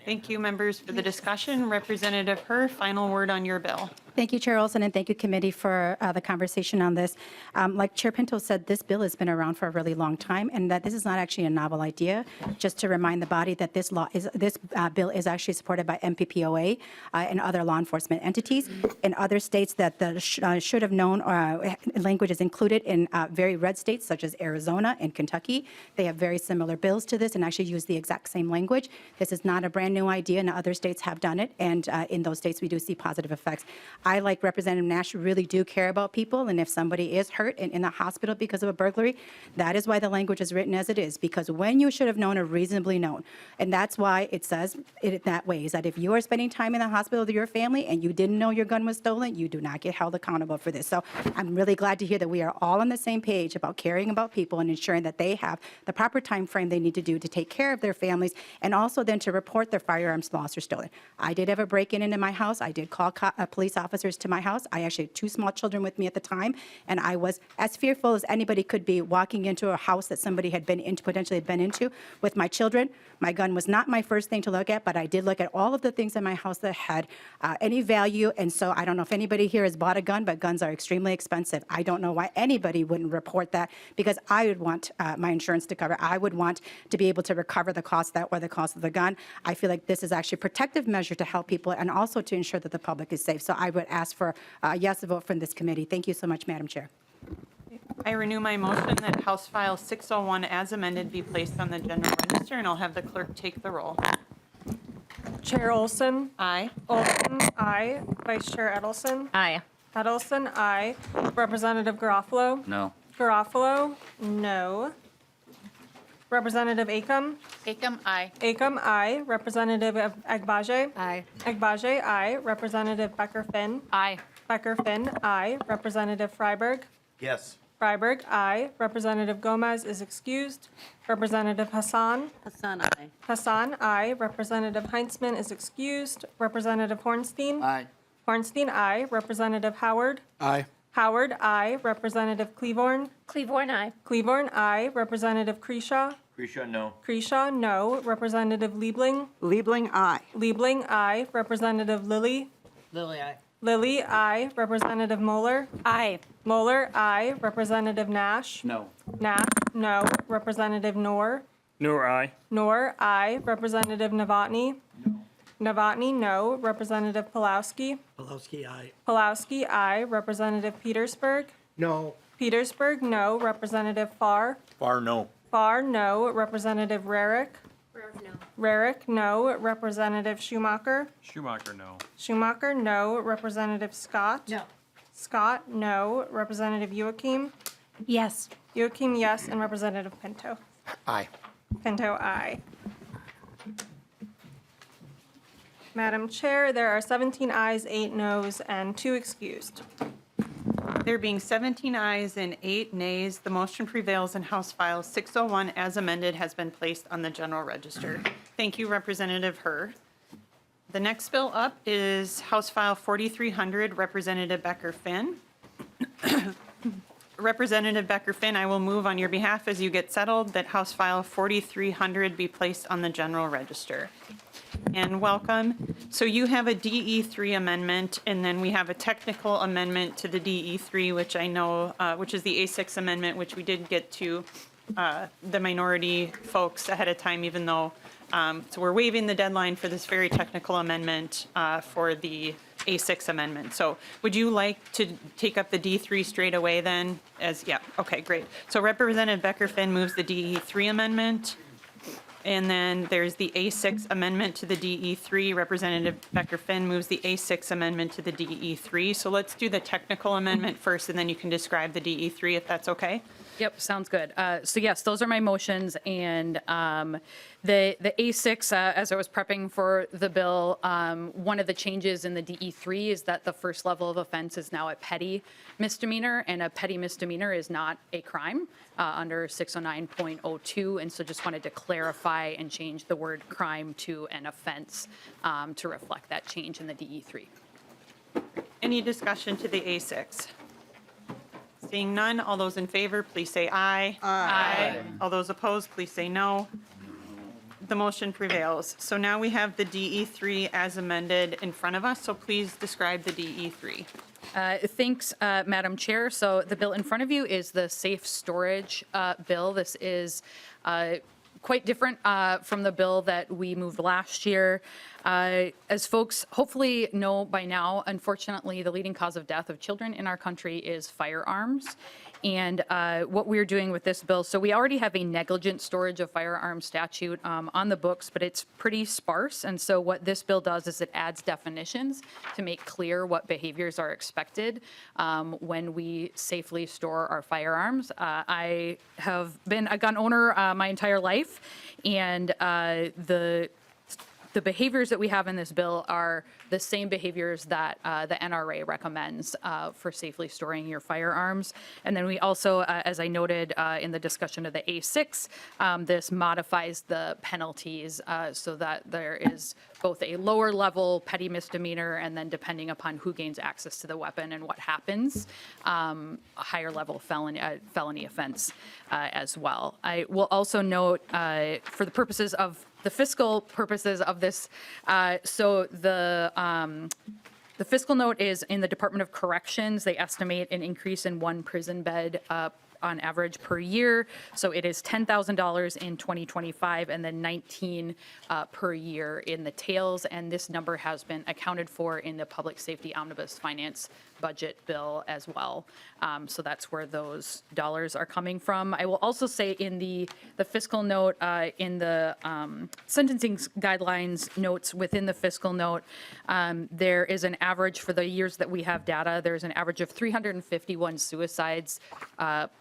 Thank you, members, for the discussion. Representative Herr, final word on your bill. Thank you, Chair Olson, and thank you, committee, for the conversation on this. Like Chair Pinto said, this bill has been around for a really long time, and that this is not actually a novel idea. Just to remind the body that this bill is actually supported by MPPOA and other law enforcement entities. In other states, that the should have known language is included in very red states such as Arizona and Kentucky. They have very similar bills to this and actually use the exact same language. This is not a brand new idea, and other states have done it, and in those states we do see positive effects. I, like Representative Nash, really do care about people, and if somebody is hurt and in the hospital because of a burglary, that is why the language is written as it is, because when you should have known or reasonably known, and that's why it says it that way, is that if you are spending time in the hospital with your family and you didn't know your gun was stolen, you do not get held accountable for this. So I'm really glad to hear that we are all on the same page about caring about people and ensuring that they have the proper time frame they need to do to take care of their families, and also then to report their firearms lost or stolen. I did have a break-in into my house. I did call a police officer officers to my house. I actually had 2 small children with me at the time, and I was as fearful as anybody could be walking into a house that somebody had been into, potentially had been into, with my children. My gun was not my first thing to look at, but I did look at all of the things in my house that had any value. And so I don't know if anybody here has bought a gun, but guns are extremely expensive. I don't know why anybody wouldn't report that, because I would want my insurance to cover. I would want to be able to recover the cost of that or the cost of the gun. I feel like this is actually a protective measure to help people and also to ensure that the public is safe. So I would ask for a yes vote from this committee. Thank you so much, Madam Chair. I renew my motion that House File 601 as amended be placed on the general register, and I'll have the clerk take the roll. Chair Olson? Aye. Olson, aye. Vice Chair Edelson? Aye. Edelson, aye. Representative Garofalo? No. Garofalo, no. Representative Acom? Acom, aye. Acom, aye. Representative Agbaje? Aye. Agbaje, aye. Representative Becker-Finn? Aye. Becker-Finn, aye. Representative Freiberg? Yes. Freiberg, aye. Representative Gomez is excused. Representative Hassan? Hassan, aye. Hassan, aye. Representative Heinzman is excused. Representative Hornstein? Aye. Hornstein, aye. Representative Howard? Aye. Howard, aye. Representative Cleavorn? Cleavorn, aye. Cleavorn, aye. Representative Kreshaw? Krisha, no. Kreshaw, no. Representative Liebling? Liebling, aye. Liebling, aye. Representative Lillie? Lillie, aye. Lillie, aye. Representative Moeller? Aye. Moeller, aye. Representative Nash? No. Nash, no. Representative Noor? Noor, aye. Noor, aye. Representative Novotny? Novotny, no. Representative Pulowski? Pulowski, aye. Pulowski, aye. Representative Petersburg? No. Petersburg, no. Representative Farr? Far no. Farr, no. Representative Rarick? Rarick, no. Representative Schumacher? Schumacher, no. Schumacher, no. Representative Scott? No. Scott, no. Representative Joachim? Yes. Joachim, yes. And Representative Pinto? Aye. Pinto, aye. Madam Chair, there are 17 ayes, 8 noes, and 2 excused. There being 17 ayes and 8 nays, the motion prevails and House File 601 as amended has been placed on the general register. Thank you, Representative Herr. The next bill up is House File 4300, Representative Becker-Finn. Representative Becker-Finn, I will move on your behalf as you get settled that House File 4300 be placed on the general register. And welcome. So you have a DE3 amendment, and then we have a technical amendment to the DE3, which I know, which is the A6 amendment, which we did get to the minority folks ahead of time, even though, so we're waiving the deadline for this very technical amendment for the A6 amendment. So would you like to take up the D3 straight away then? Yeah, okay, great. So Representative Becker-Finn moves the DE3 amendment. And then there's the A6 amendment to the DE3. Representative Becker-Finn moves the A6 amendment to the DE3. So let's do the technical amendment first, and then you can describe the DE3 if that's okay. Yep, sounds good. So yes, those are my motions, and the A6, as I was prepping for the bill, one of the changes in the DE3 is that the first level of offense is now a petty misdemeanor, and a petty misdemeanor is not a crime under 609.02, and so just wanted to clarify and change the word crime to an offense to reflect that change in the DE3. Any discussion to the A6? Seeing none, all those in favor, please say aye. Aye. All those opposed, please say no. The motion prevails. So now we have the DE3 as amended in front of us, so please describe the DE3. Thanks, Madam Chair. So the bill in front of you is the safe storage bill. This is quite different from the bill that we moved last year. As folks hopefully know by now, unfortunately, the leading cause of death of children in our country is firearms. And what we're doing with this bill, so we already have a negligent storage of firearms statute on the books, but it's pretty sparse. And so what this bill does is it adds definitions to make clear what behaviors are expected when we safely store our firearms. I have been a gun owner my entire life, and the the behaviors that we have in this bill are the same behaviors that the NRA recommends for safely storing your firearms. And then we also, as I noted in the discussion of the A6, this modifies the penalties so that there is both a lower level petty misdemeanor and then depending upon who gains access to the weapon and what happens, a higher level felony offense as well. I will also note for the purposes of the fiscal purposes of this, so the fiscal note is in the Department of Corrections. They estimate an increase in one prison bed on average per year. So it is $10,000 in 2025 and then 19 per year in the tails. And this number has been accounted for in the Public Safety Omnibus Finance budget bill as well. So that's where those dollars are coming from. I will also say in the fiscal note, in the sentencing guidelines notes within the fiscal note, there is an average for the years that we have data. There's an average of 351 suicides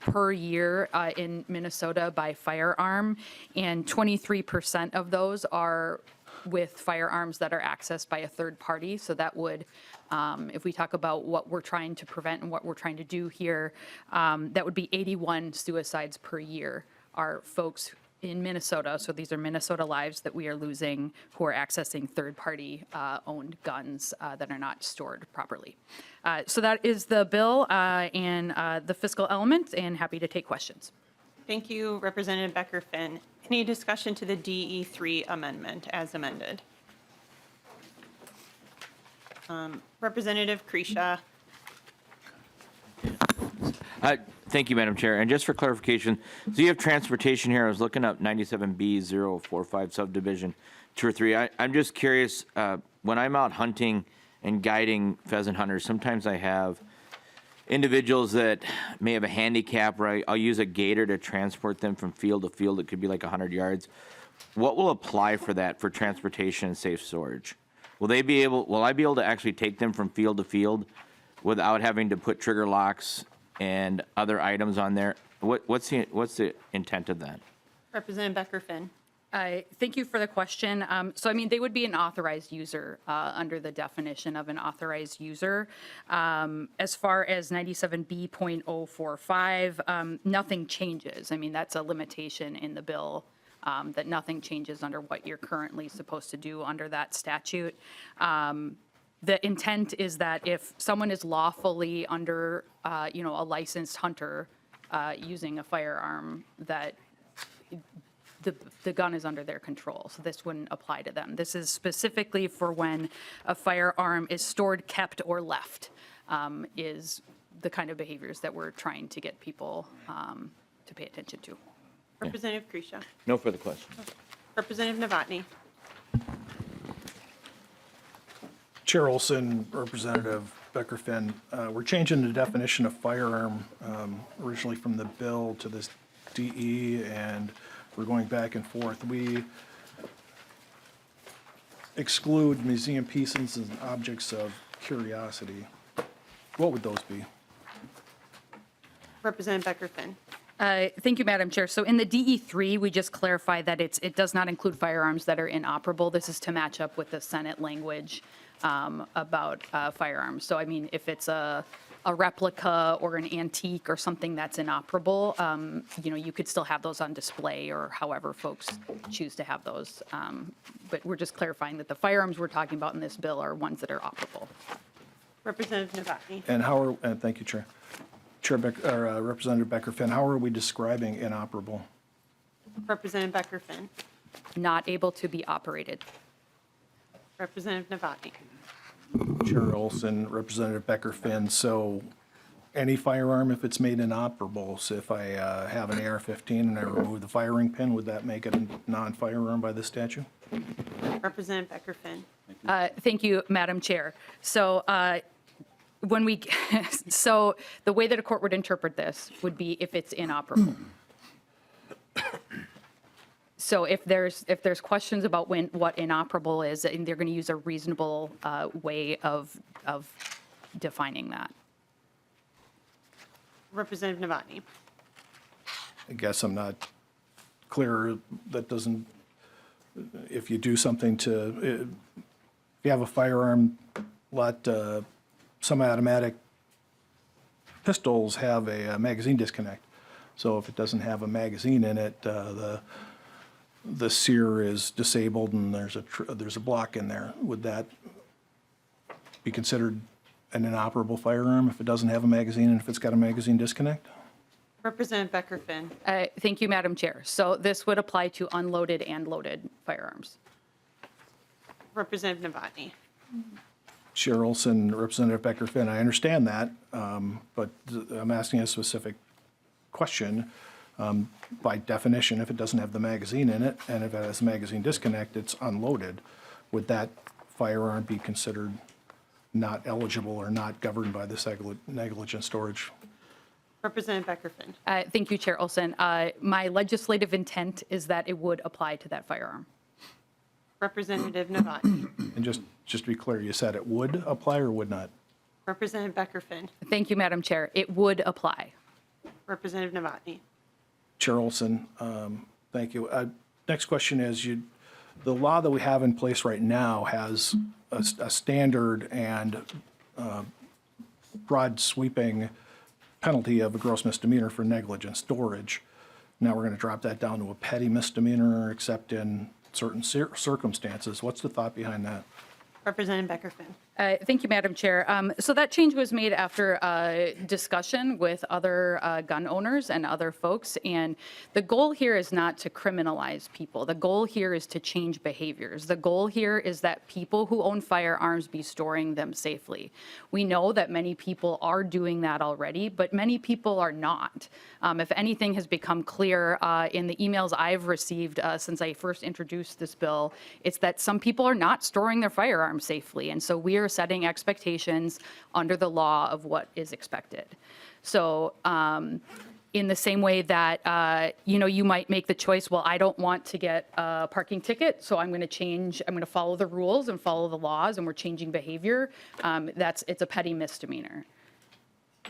per year in Minnesota by firearm, and 23% of those are with firearms that are accessed by a third party. So that would, if we talk about what we're trying to prevent and what we're trying to do here, that would be 81 suicides per year are folks in Minnesota. So these are Minnesota lives that we are losing who are accessing third-party owned guns that are not stored properly. So that is the bill and the fiscal element, and happy to take questions. Thank you, Representative Becker-Finn. Any discussion to the DE3 amendment as amended? Representative Kresha. Thank you, Madam Chair. And just for clarification, so you have transportation here. I was looking up 97B045 subdivision 2 or 3. I'm just curious, when I'm out hunting and guiding pheasant hunters, sometimes I have individuals that may have a handicap, right? I'll use a gator to transport them from field to field. It could be like 100 yards. What will apply for that for transportation and safe storage? Will I be able to actually take them from field to field without having to put trigger locks and other items on there? What's the intent of that? Representative Becker-Finn. Thank you for the question. So, I mean, they would be an authorized user under the definition of an authorized user. As far as 97B.045, nothing changes. I mean, that's a limitation in the bill, that nothing changes under what you're currently supposed to do under that statute. The intent is that if someone is lawfully under, a licensed hunter using a firearm, that the gun is under their control, so this wouldn't apply to them. This is specifically for when a firearm is stored, kept, or left, is the kind of behaviors that we're trying to get people to pay attention to. Representative Kresha. No further questions. Representative Novotny. Chair Olson, Representative Becker-Finn, we're changing the definition of firearm originally from the bill to this DE, and we're going back and forth. We exclude museum pieces and objects of curiosity. What would those be? Representative Becker-Finn. Thank you, Madam Chair. So in the DE3, we just clarify that it does not include firearms that are inoperable. This is to match up with the Senate language about firearms. So, I mean, if it's a replica or an antique or something that's inoperable, you could still have those on display or however folks choose to have those. But we're just clarifying that the firearms we're talking about in this bill are ones that are operable. Representative Novotny. And thank you, Chair. Representative Becker-Finn, how are we describing inoperable? Representative Becker-Finn. Not able to be operated. Representative Novotny. Chair Olson, Representative Becker-Finn, so any firearm, if it's made inoperable, so if I have an AR-15 and I remove the firing pin, would that make it a non-firearm by this statute? Representative Becker-Finn. Thank you, Madam Chair. So so the way that a court would interpret this would be if it's inoperable. So if there's questions about what inoperable is, and they're going to use a reasonable way of defining that. Representative Novotny. I guess I'm not clear. That doesn't, if you do something if you have a firearm, let semi-automatic pistols have a magazine disconnect. So if it doesn't have a magazine in it, the sear is disabled and there's a block in there. Would that be considered an inoperable firearm if it doesn't have a magazine and if it's got a magazine disconnect? Representative Becker-Finn. Thank you, Madam Chair. So this would apply to unloaded and loaded firearms. Representative Novotny. Chair Olson, Representative Becker-Finn, I understand that, but I'm asking a specific question. By definition, if it doesn't have the magazine in it, and if it has a magazine disconnect, it's unloaded, would that firearm be considered not eligible or not governed by this negligent storage? Representative Becker-Finn. Thank you, Chair Olson. My legislative intent is that it would apply to that firearm. Representative Novotny. And just to be clear, you said it would apply or would not? Representative Becker-Finn. Thank you, Madam Chair. It would apply. Representative Novotny. Chair Olson, thank you. Next question is, the law that we have in place right now has a standard and broad sweeping penalty of a gross misdemeanor for negligent storage. Now we're going to drop that down to a petty misdemeanor, except in certain circumstances. What's the thought behind that? Representative Becker-Finn. Thank you, Madam Chair. So that change was made after discussion with other gun owners and other folks. And the goal here is not to criminalize people. The goal here is to change behaviors. The goal here is that people who own firearms be storing them safely. We know that many people are doing that already, but many people are not. If anything has become clear in the emails I've received since I first introduced this bill, it's that some people are not storing their firearms safely. And so we are setting expectations under the law of what is expected. So in the same way that, you might make the choice, well, I don't want to get a parking ticket, so I'm going to follow the rules and follow the laws, and we're changing behavior. It's a petty misdemeanor.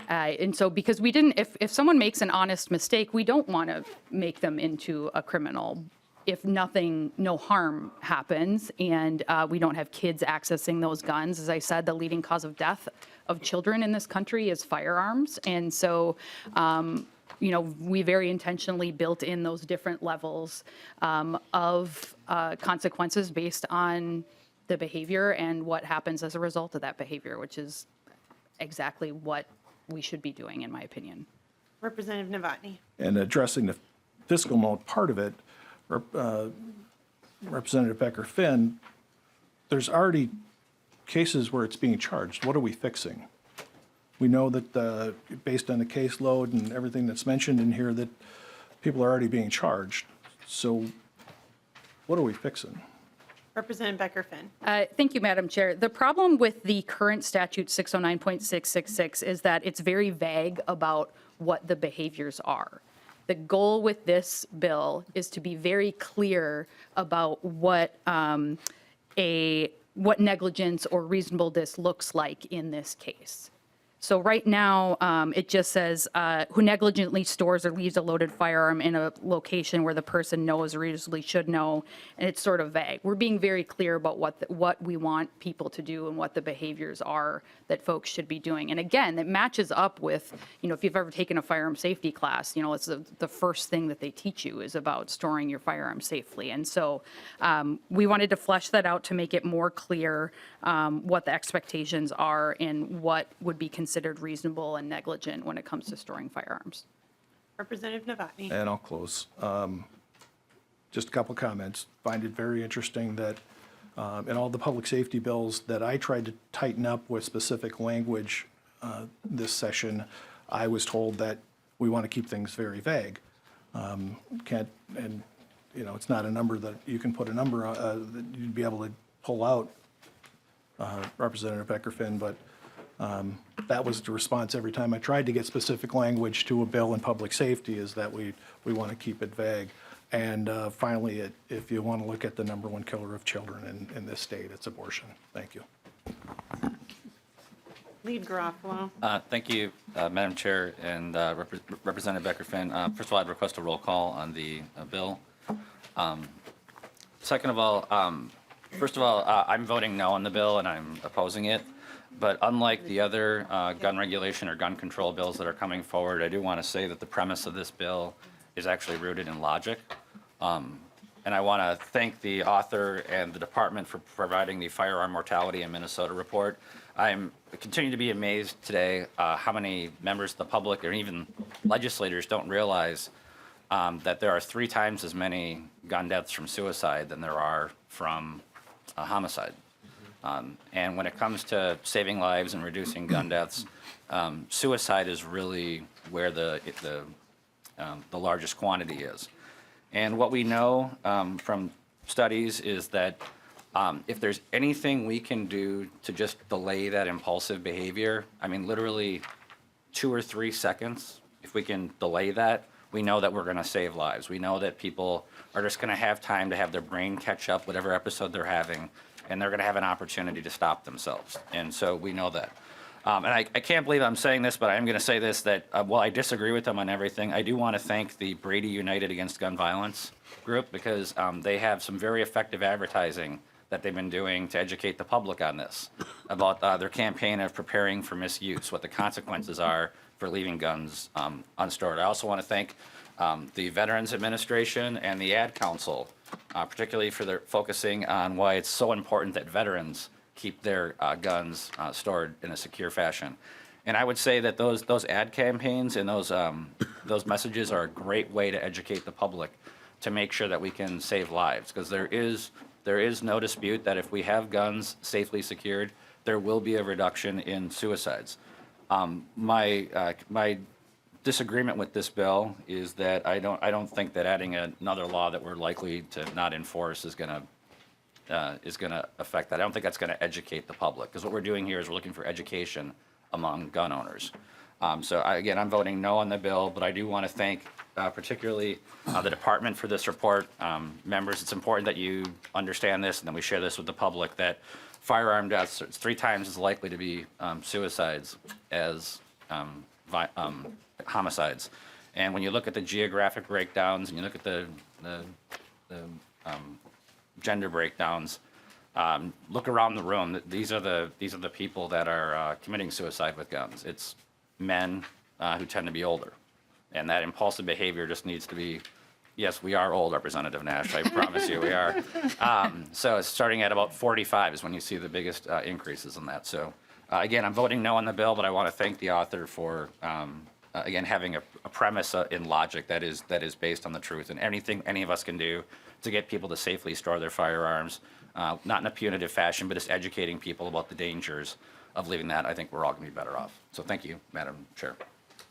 And so because if someone makes an honest mistake, we don't want to make them into a criminal. If no harm happens and we don't have kids accessing those guns. As I said, the leading cause of death of children in this country is firearms. And so, we very intentionally built in those different levels of consequences based on the behavior and what happens as a result of that behavior, which is exactly what we should be doing, in my opinion. Representative Novotny. And addressing the fiscal note part of it, Representative Becker-Finn, there's already cases where it's being charged. What are we fixing? We know that based on the caseload and everything that's mentioned in here, that people are already being charged. So what are we fixing? Representative Becker-Finn. Thank you, Madam Chair. The problem with the current statute 609.666 is that it's very vague about what the behaviors are. The goal with this bill is to be very clear about what negligence or reasonableness looks like in this case. So right now, it just says who negligently stores or leaves a loaded firearm in a location where the person knows or reasonably should know, and it's sort of vague. We're being very clear about what we want people to do and what the behaviors are that folks should be doing. And again, it matches up with, if you've ever taken a firearm safety class, it's the first thing that they teach you is about storing your firearm safely. And so we wanted to flesh that out to make it more clear what the expectations are and what would be considered reasonable and negligent when it comes to storing firearms. Representative Novotny. And I'll close. Just a couple comments. Find it very interesting that in all the public safety bills that I tried to tighten up with specific language this session, I was told that we want to keep things very vague. It's not a number that you can put a number on, that you'd be able to pull out, Representative Becker-Finn, but that was the response every time I tried to get specific language to a bill in public safety, is that we want to keep it vague. And finally, if you want to look at the number one killer of children in this state, it's abortion. Thank you. Lead Garofalo. Thank you, Madam Chair and Representative Becker-Finn. First of all, I'd request a roll call on the bill. Second of all, first of all, I'm voting no on the bill and I'm opposing it. But unlike the other gun regulation or gun control bills that are coming forward, I do want to say that the premise of this bill is actually rooted in logic. And I want to thank the author and the department for providing the firearm mortality in Minnesota report. I'm continuing to be amazed today how many members of the public or even legislators don't realize that there are 3 times as many gun deaths from suicide than there are from homicide. And when it comes to saving lives and reducing gun deaths, suicide is really where the largest quantity is. And what we know from studies is that if there's anything we can do to just delay that impulsive behavior, I mean, literally 2 or 3 seconds, if we can delay that, we know that we're going to save lives. We know that people are just going to have time to have their brain catch up whatever episode they're having, and they're going to have an opportunity to stop themselves. And so we know that. And I can't believe I'm saying this, but I am going to say this, that while I disagree with them on everything, I do want to thank the Brady United Against Gun Violence group because they have some very effective advertising that they've been doing to educate the public on this, about their campaign of preparing for misuse, what the consequences are for leaving guns unstored. I also want to thank the Veterans Administration and the Ad Council, particularly for their focusing on why it's so important that veterans keep their guns stored in a secure fashion. And I would say that those ad campaigns and those messages are a great way to educate the public to make sure that we can save lives, because there is no dispute that if we have guns safely secured, there will be a reduction in suicides. My disagreement with this bill is that I don't think that adding another law that we're likely to not enforce is going to affect that. I don't think that's going to educate the public, because what we're doing here is we're looking for education among gun owners. Again, I'm voting no on the bill, but I do want to thank particularly the department for this report. Members, it's important that you understand this and that we share this with the public, that firearm deaths are 3 times as likely to be suicides as homicides. And when you look at the geographic breakdowns and you look at the gender breakdowns, look around the room. These are the people that are committing suicide with guns. It's men who tend to be older, and that impulsive behavior just needs to be. Yes, we are old, Representative Nash. I promise you, we are. So it's starting at about 45 is when you see the biggest increases in that. So again, I'm voting no on the bill, but I want to thank the author for again having a premise in logic that is based on the truth, and anything any of us can do to get people to safely store their firearms, not in a punitive fashion, but just educating people about the dangers of leaving that. I think we're all going to be better off. So thank you, Madam Chair.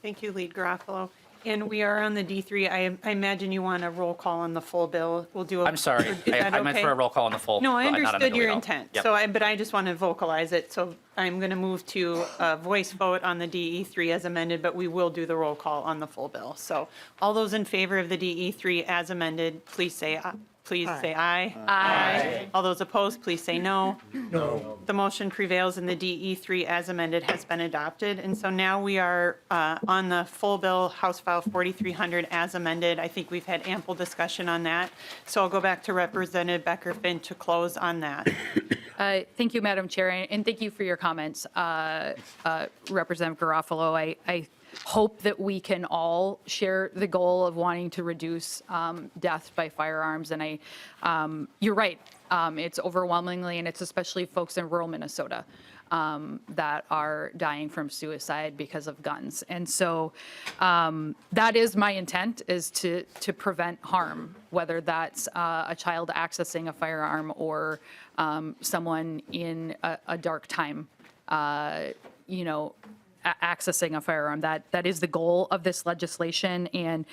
Thank you, Lead Garofalo. And we are on the D3. I imagine you want a roll call on the full bill. We'll do a. I'm sorry. Is that I meant okay? for a roll call on the full. No, I not on the understood your delete all. intent. Yep. But I just want to vocalize it. So I'm going to move to a voice vote on the DE3 as amended, but we will do the roll call on the full bill. So all those in favor of the DE3 as amended, please say aye. Please say aye. Aye. All those opposed, please say no. No. The motion prevails and the DE3 as amended has been adopted. And so now we are on the full bill, House File 4300 as amended. I think we've had ample discussion on that. So I'll go back to Representative Becker-Finn to close on that. Thank you, Madam Chair, and thank you for your comments, Representative Garofalo. I hope that we can all share the goal of wanting to reduce death by firearms. And you're right, it's overwhelmingly, and it's especially folks in rural Minnesota that are dying from suicide because of guns. And so that is my intent, is to prevent harm, whether that's a child accessing a firearm or someone in a dark time, accessing a firearm. That is the goal of this legislation. And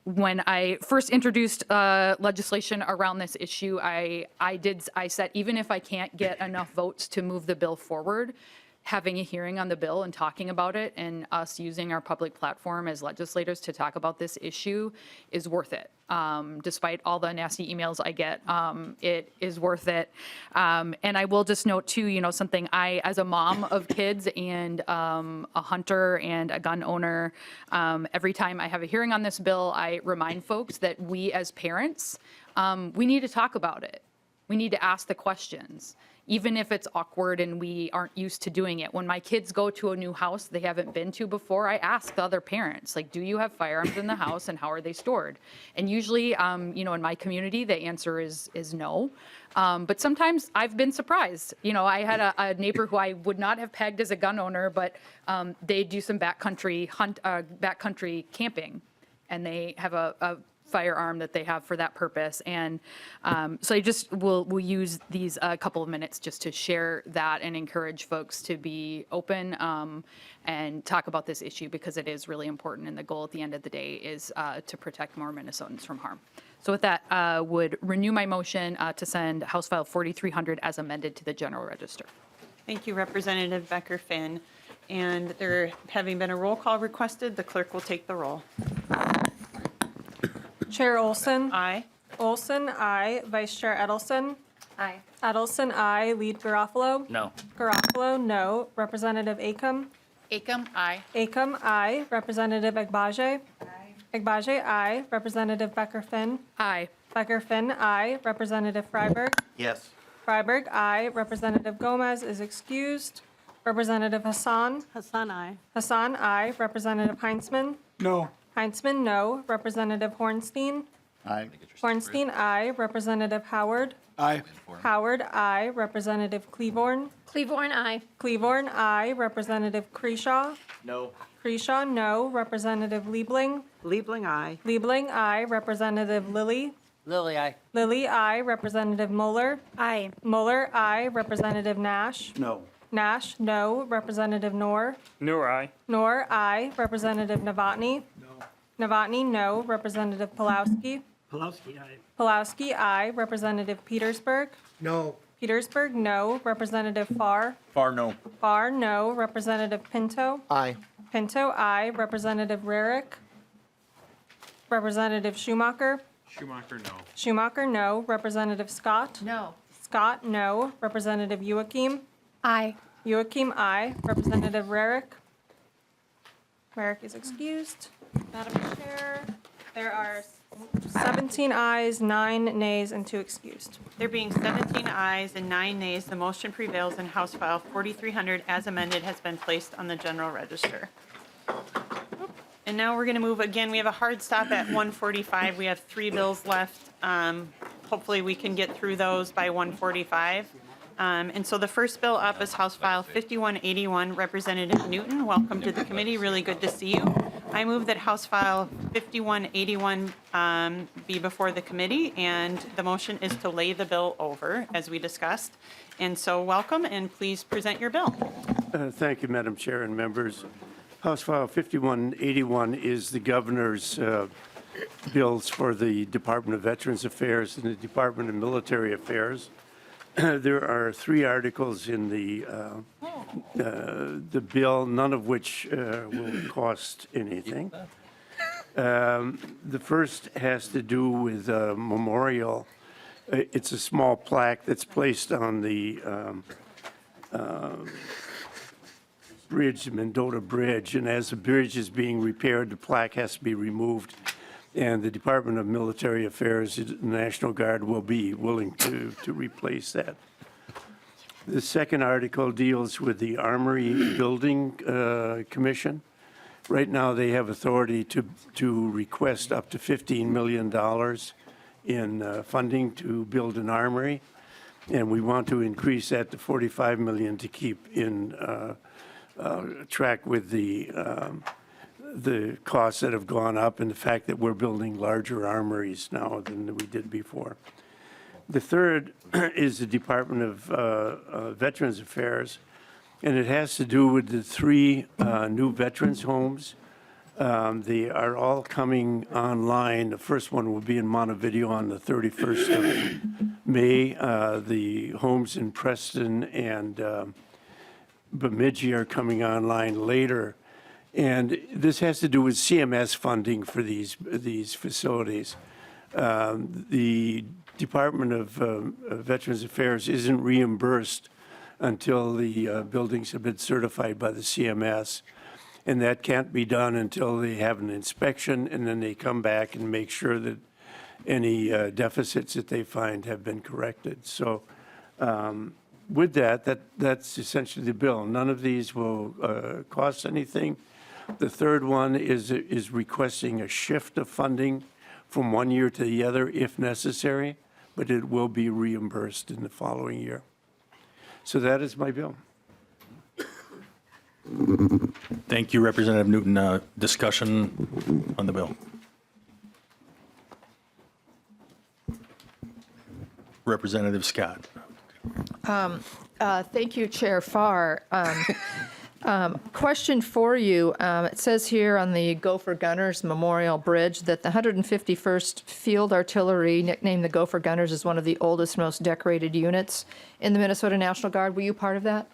when I first introduced legislation around this issue, I said, even if I can't get enough votes to move the bill forward, having a hearing on the bill and talking about it and us using our public platform as legislators to talk about this issue is worth it. Despite all the nasty emails I get, it is worth it. And I will just note too, something as a mom of kids and a hunter and a gun owner, every time I have a hearing on this bill, I remind folks that we as parents we need to talk about it. We need to ask the questions, even if it's awkward and we aren't used to doing it. When my kids go to a new house they haven't been to before, I ask the other parents, like, do you have firearms in the house and how are they stored? And usually, in my community, the answer is no. But sometimes I've been surprised. I had a neighbor who I would not have pegged as a gun owner, but they do some backcountry camping, and they have a firearm that they have for that purpose. And so I just will use these couple of minutes just to share that and encourage folks to be open and talk about this issue, because it is really important, and the goal at the end of the day is to protect more Minnesotans from harm. So with that, would renew my motion to send House File 4300 as amended to the General Register. Thank you, Representative Becker-Finn. And there having been a roll call requested, the clerk will take the roll. Chair Olson? Aye. Olson, aye. Vice Chair Edelson? Aye. Edelson, aye. Lead Garofalo? No. Garofalo, no. Representative Acom? Acom, aye. Acom, aye. Representative Agbaje? Aye. Agbaje, aye. Representative Becker-Finn? Aye. Becker-Finn, aye. Representative Freiberg? Yes. Freiberg, aye. Representative Gomez is excused. Representative Hassan? Hassan, aye. Hassan, aye. Representative Heinzman? No. Heinzman, no. Representative Hornstein? Aye. Hornstein, aye. Representative Howard? Aye. Howard, aye. Representative Cleavorn? Cleavorn, aye. Cleavorn, aye. Representative Kreshaw? No. Kreshaw, no. Representative Liebling? Liebling, aye. Liebling, aye. Representative Lillie? Lily, aye. Lillie, aye. Representative Mueller? Aye. Mueller, aye. Representative Nash? No. Nash, no. Representative Noor? Noor, aye. Noor, aye. Representative Novotny? No. Novotny, no. Representative Pulowski? Pulowski, aye. Pulowski, aye. Representative Petersburg? No. Petersburg, no. Representative Farr? Far, no. Farr, no. Representative Pinto? Aye. Pinto, aye. Representative Rarick? Representative Schumacher? Schumacher, no. Schumacher, no. Representative Scott? No. Scott, no. Representative Joachim? Aye. Joachim, aye. Representative Rarick? Rarick is excused. Madam Chair, there are 17 ayes, 9 nays, and 2 excused. There being 17 ayes and 9 nays, the motion prevails, and House File 4300 as amended has been placed on the General Register. And now we're going to move, again, we have a hard stop at 1:45. We have 3 bills left. Hopefully we can get through those by 1:45. And so the first bill up is House File 5181. Representative Newton, welcome to the committee. Really good to see you. I move that House File 5181 be before the committee, and the motion is to lay the bill over, as we discussed. And so welcome, and please present your bill. Thank you, Madam Chair and members. House File 5181 is the governor's bills for the Department of Veterans Affairs and the Department of Military Affairs. There are 3 articles in the bill, none of which will cost anything. The first has to do with a memorial. It's a small plaque that's placed on the bridge, the Mendota Bridge, and as the bridge is being repaired, the plaque has to be removed, and the Department of Military Affairs, the National Guard, will be willing to replace that. The second article deals with the Armory Building Commission. Right now, they have authority to request up to $15 million in funding to build an armory, and we want to increase that to $45 million to keep in track with the costs that have gone up and the fact that we're building larger armories now than we did before. The third is the Department of Veterans Affairs, and it has to do with the 3 new veterans homes. They are all coming online. The first one will be in Montevideo on the 31st of May. The homes in Preston and Bemidji are coming online later. And this has to do with CMS funding for these facilities. The Department of Veterans Affairs isn't reimbursed until the buildings have been certified by the CMS. And that can't be done until they have an inspection, and then they come back and make sure that any deficits that they find have been corrected. So with that's essentially the bill. None of these will cost anything. The third one is requesting a shift of funding from one year to the other if necessary, but it will be reimbursed in the following year. So that is my bill. Thank you, Representative Newton. Discussion on the bill. Representative Scott. Thank you, Chair Farr. Question for you. It says here on the Gopher Gunners Memorial Bridge that the 151st Field Artillery, nicknamed the Gopher Gunners, is one of the oldest, most decorated units in the Minnesota National Guard. Were you part of that?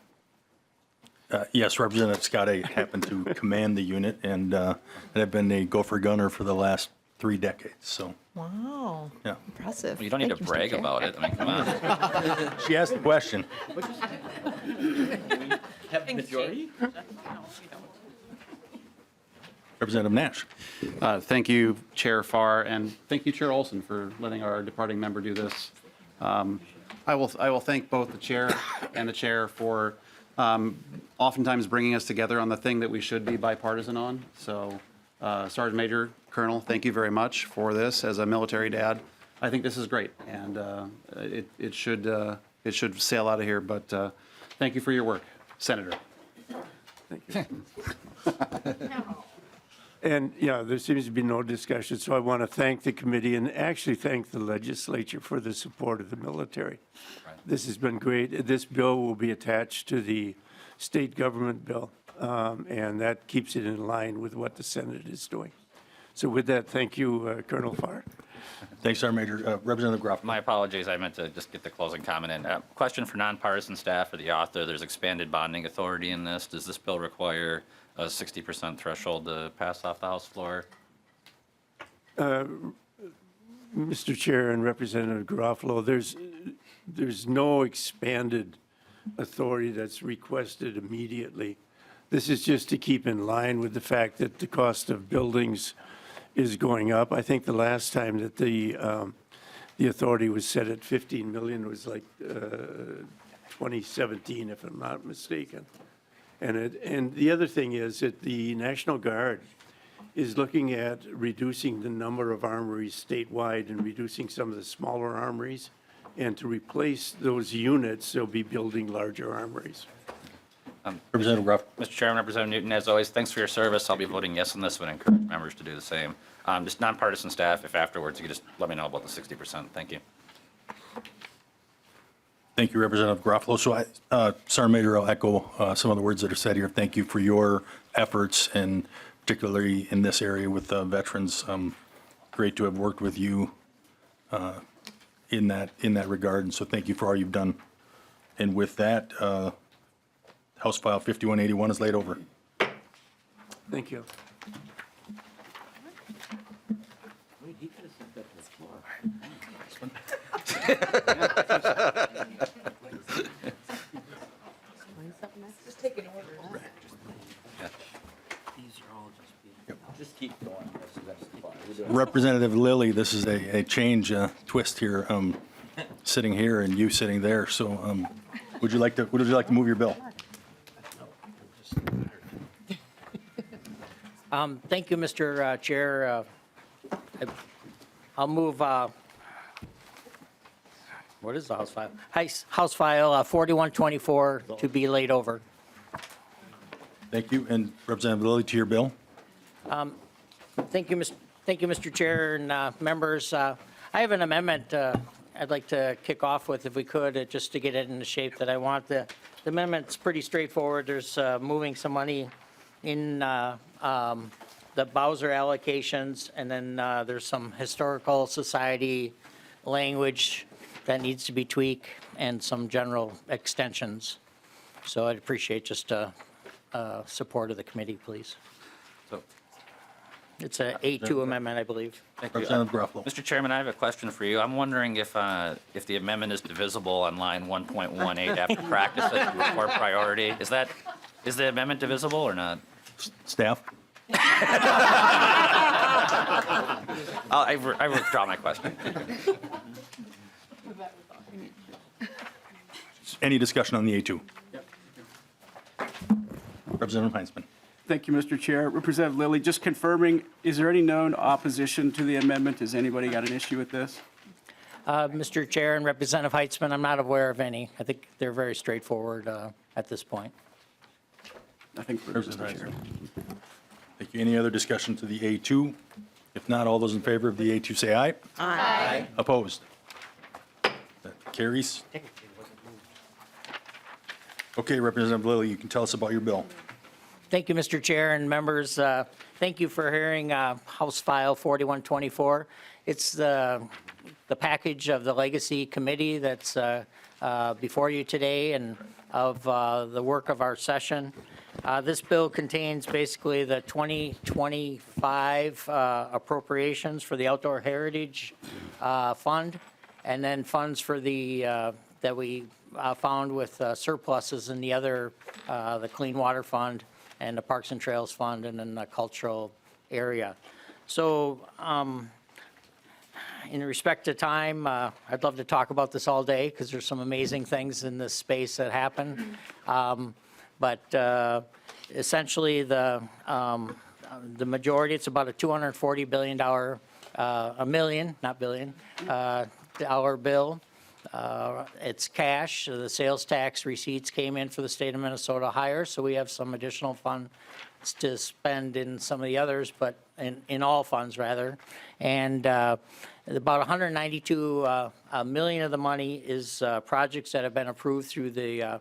Yes, Representative Scott, I happen to command the unit and have been a Gopher Gunner for the last 3 decades, so. Wow. Yeah. Impressive. You don't need Thank to Mr. brag Chair. about it. I mean, come on. She asked the question. Representative Nash. Thank you, Chair Farr, and thank you, Chair Olson, for letting our departing member do this. I will thank both the chair and the chair for oftentimes bringing us together on the thing that we should be bipartisan on. So, Sergeant Major, Colonel, thank you very much for this. As a military dad, I think this is great, and it should sail out of here. But thank you for your work, Senator. Thank you. And, yeah, there seems to be no discussion, so I want to thank the committee and actually thank the legislature for the support of the military. This has been great. This bill will be attached to the state government bill, and that keeps it in line with what the Senate is doing. So with that, thank you, Colonel Farr. Thanks, Sergeant Major. Representative Groff. My apologies. I meant to just get the closing comment in. Question for nonpartisan staff or the author. There's expanded bonding authority in this. Does this bill require a 60% threshold to pass off the House floor? Mr. Chair and Representative Garofalo, there's no expanded authority that's requested immediately. This is just to keep in line with the fact that the cost of buildings is going up. I think the last time that the authority was set at 15 million was like 2017, if I'm not mistaken. And the other thing is that the National Guard is looking at reducing the number of armories statewide and reducing some of the smaller armories. And to replace those units, they'll be building larger armories. Representative Groff. Mr. Chairman, Representative Newton, as always, thanks for your service. I'll be voting yes on this one and encourage members to do the same. Just nonpartisan staff, if afterwards you could just let me know about the 60%. Thank you. Thank you, Representative Garofalo. So, Sergeant Major, I'll echo some of the words that are said here. Thank you for your efforts, and particularly in this area with veterans. Great to have worked with you in that regard, and so thank you for all you've done. And with that, House File 5181 is laid over. Thank you. Representative Lillie, this is a change, twist here, sitting here and you sitting there. So, would you like to move your bill? Thank you, Mr. Chair. I'll move, what is the House file? House File 4124 to be laid over. Thank you. And Representative Lillie, to your bill. Thank you, Mr. Chair and members. I have an amendment I'd like to kick off with, if we could, just to get it in the shape that I want. The amendment's pretty straightforward. There's moving some money in the Bowser allocations, and then there's some historical society language that needs to be tweaked and some general extensions. So I'd appreciate just support of the committee, please. So, It's a A2 amendment, I believe. thank you. Representative Garofalo. Mr. Chairman, I have a question for you. I'm wondering if the amendment is divisible on line 1.18 after practice or priority. Is the amendment divisible or not? Staff? I withdraw my question. Any discussion on the A2? Representative Heinzman. Thank you, Mr. Chair. Representative Lillie, just confirming, is there any known opposition to the amendment? Has anybody got an issue with this? Mr. Chair and Representative Heitzman, I'm not aware of any. I think they're very straightforward at this point. Nothing further, Mr. Chair. Thank you. Any other discussion to the A2? If not, all those in favor of the A2 say aye. Aye. Opposed? That carries. Okay, Representative Lillie, you can tell us about your bill. Thank you, Mr. Chair and members. Thank you for hearing House File 4124. It's the package of the Legacy Committee that's before you today and of the work of our session. This bill contains basically the 2025 appropriations for the Outdoor Heritage Fund, and then funds for the, that we found with surpluses in the other, the Clean Water Fund and the Parks and Trails Fund, and then the cultural area. So in respect to time, I'd love to talk about this all day because there's some amazing things in this space that happen. But essentially the majority, it's about a $240 billion, a million, not billion, dollar bill. It's cash. The sales tax receipts came in for the state of Minnesota higher, so we have some additional funds to spend in some of the others, but in all funds rather. And about 192 million of the money is projects that have been approved through the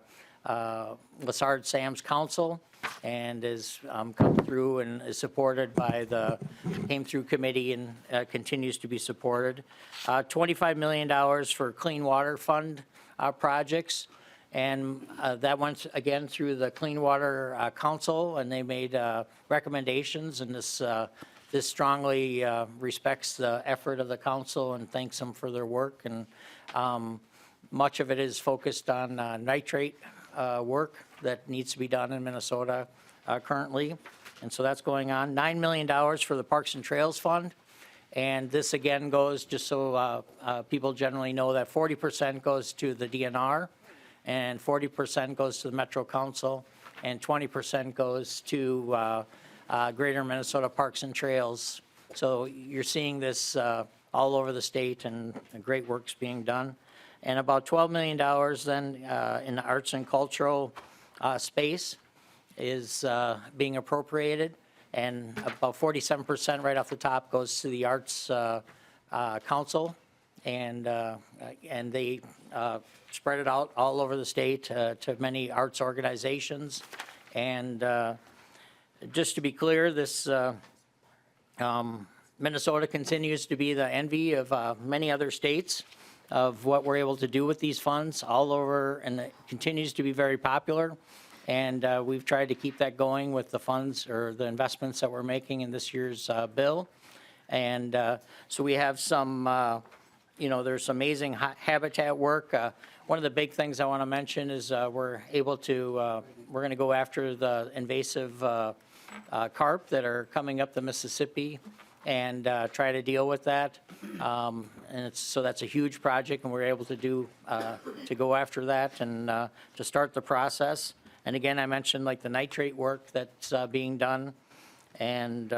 Lessard Sam's Council and is come through and is supported by the, came through committee and continues to be supported. $25 million for Clean Water Fund projects. And that went again through the Clean Water Council, and they made recommendations, and this strongly respects the effort of the council and thanks them for their work. And much of it is focused on nitrate work that needs to be done in Minnesota currently. And so that's going on. $9 million for the Parks and Trails Fund. And this again goes, just so people generally know, that 40% goes to the DNR, and 40% goes to the Metro Council, and 20% goes to Greater Minnesota Parks and Trails. So you're seeing this all over the state, and great work's being done. And about $12 million then in the arts and cultural space is being appropriated, and about 47% right off the top goes to the Arts Council, and they spread it out all over the state to many arts organizations. And just to be clear, this Minnesota continues to be the envy of many other states of what we're able to do with these funds all over, and it continues to be very popular. And we've tried to keep that going with the funds or the investments that we're making in this year's bill. And so we have some, there's amazing habitat work. One of the big things I want to mention is we're able to, we're going to go after the invasive carp that are coming up the Mississippi and try to deal with that. And so that's a huge project, and we're able to do, to go after that and to start the process. And again, I mentioned like the nitrate work that's being done. And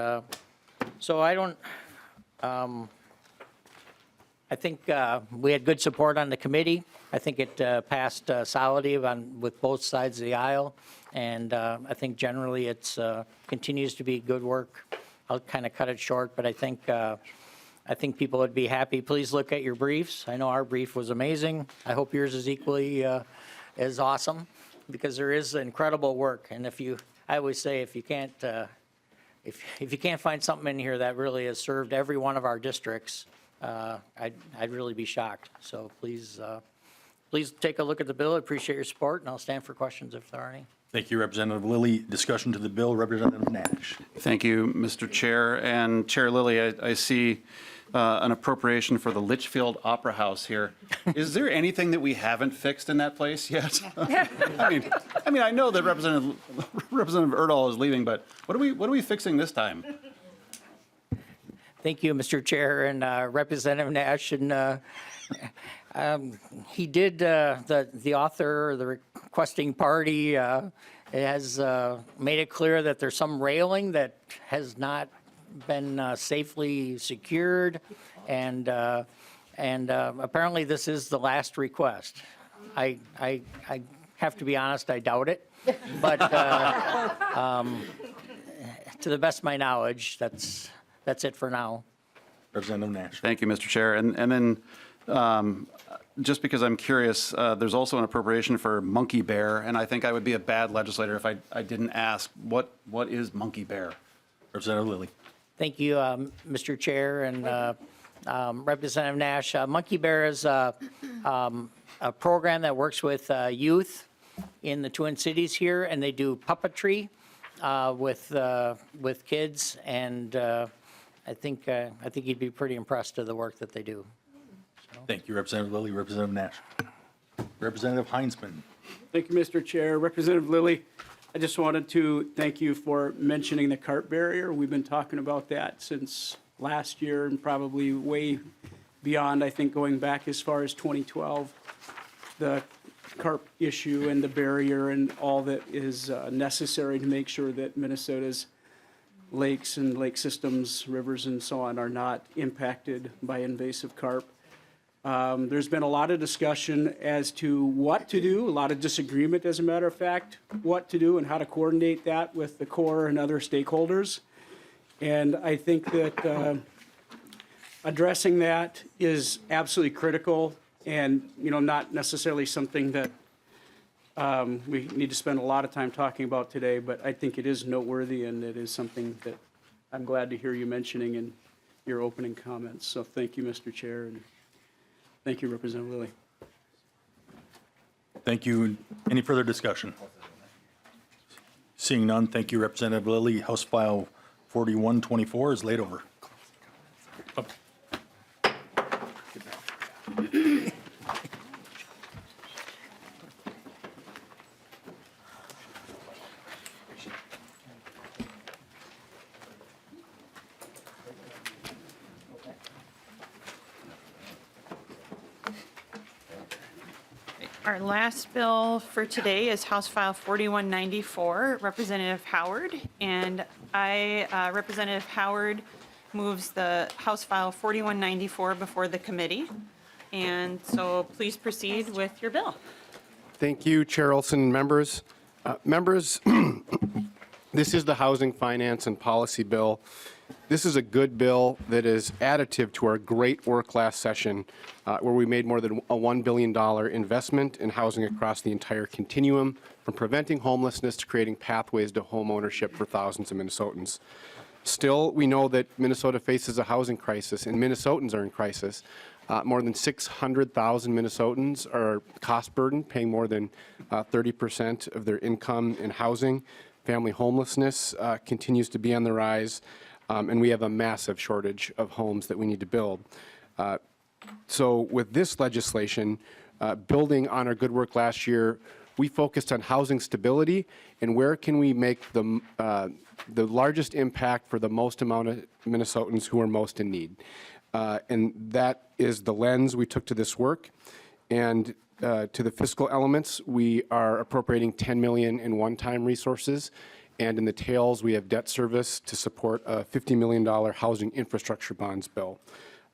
so I don't, I think we had good support on the committee. I think it passed solidly with both sides of the aisle. And I think generally it's continues to be good work. I'll kind of cut it short, but I think people would be happy. Please look at your briefs. I know our brief was amazing. I hope yours is equally as awesome, because there is incredible work. And I always say, if you can't find something in here that really has served every one of our districts, I'd really be shocked. So please take a look at the bill. I appreciate your support, and I'll stand for questions if there are any. Thank you, Representative Lillie. Discussion to the bill, Representative Nash. Thank you, Mr. Chair. And Chair Lillie, I see an appropriation for the Litchfield Opera House here. Is there anything that we haven't fixed in that place yet? I mean, I know that Representative Erdahl is leaving, but what are we fixing this time? Thank you, Mr. Chair and Representative Nash. And he did, the author, the requesting party has made it clear that there's some railing that has not been safely secured. And apparently this is the last request. I have to be honest, I doubt it. But to the best of my knowledge, that's it for now. Representative Nash. Thank you, Mr. Chair. And then, just because I'm curious, there's also an appropriation for monkey bear, and I think I would be a bad legislator if I didn't ask, what is monkey bear? Representative Lillie. Thank you, Mr. Chair and Representative Nash. Monkey Bear is a program that works with youth in the Twin Cities here, and they do puppetry with kids, and I think you'd be pretty impressed with the work that they do. Thank you, Representative Lillie. Representative Nash. Representative Heinsman. Thank you, Mr. Chair. Representative Lillie, I just wanted to thank you for mentioning the carp barrier. We've been talking about that since last year and probably way beyond, I think, going back as far as 2012. The carp issue and the barrier and all that is necessary to make sure that Minnesota's lakes and lake systems, rivers and so on are not impacted by invasive carp. There's been a lot of discussion as to what to do, a lot of disagreement, as a matter of fact, what to do and how to coordinate that with the Corps and other stakeholders. And I think that addressing that is absolutely critical and, not necessarily something that we need to spend a lot of time talking about today, but I think it is noteworthy and it is something that I'm glad to hear you mentioning in your opening comments. So thank you, Mr. Chair, and thank you, Representative Lillie. Thank you. Any further discussion? Seeing none, thank you, Representative Lillie. House File 4124 is laid over. Oh. Our last bill for today is House File 4194, Representative Howard. And Representative Howard moves the House File 4194 before the committee. And so please proceed with your bill. Thank you, Chair Olson and members. Members, this is the Housing Finance and Policy Bill. This is a good bill that is additive to our great work last session, where we made more than a $1 billion investment in housing across the entire continuum, from preventing homelessness to creating pathways to home ownership for thousands of Minnesotans. Still, we know that Minnesota faces a housing crisis, and Minnesotans are in crisis. More than 600,000 Minnesotans are cost burdened, paying more than 30% of their income in housing. Family homelessness continues to be on the rise. And we have a massive shortage of homes that we need to build. So with this legislation, building on our good work last year, we focused on housing stability and where can we make the largest impact for the most amount of Minnesotans who are most in need. And that is the lens we took to this work. And to the fiscal elements, we are appropriating $10 million in one-time resources. And in the tails, we have debt service to support a $50 million housing infrastructure bonds bill.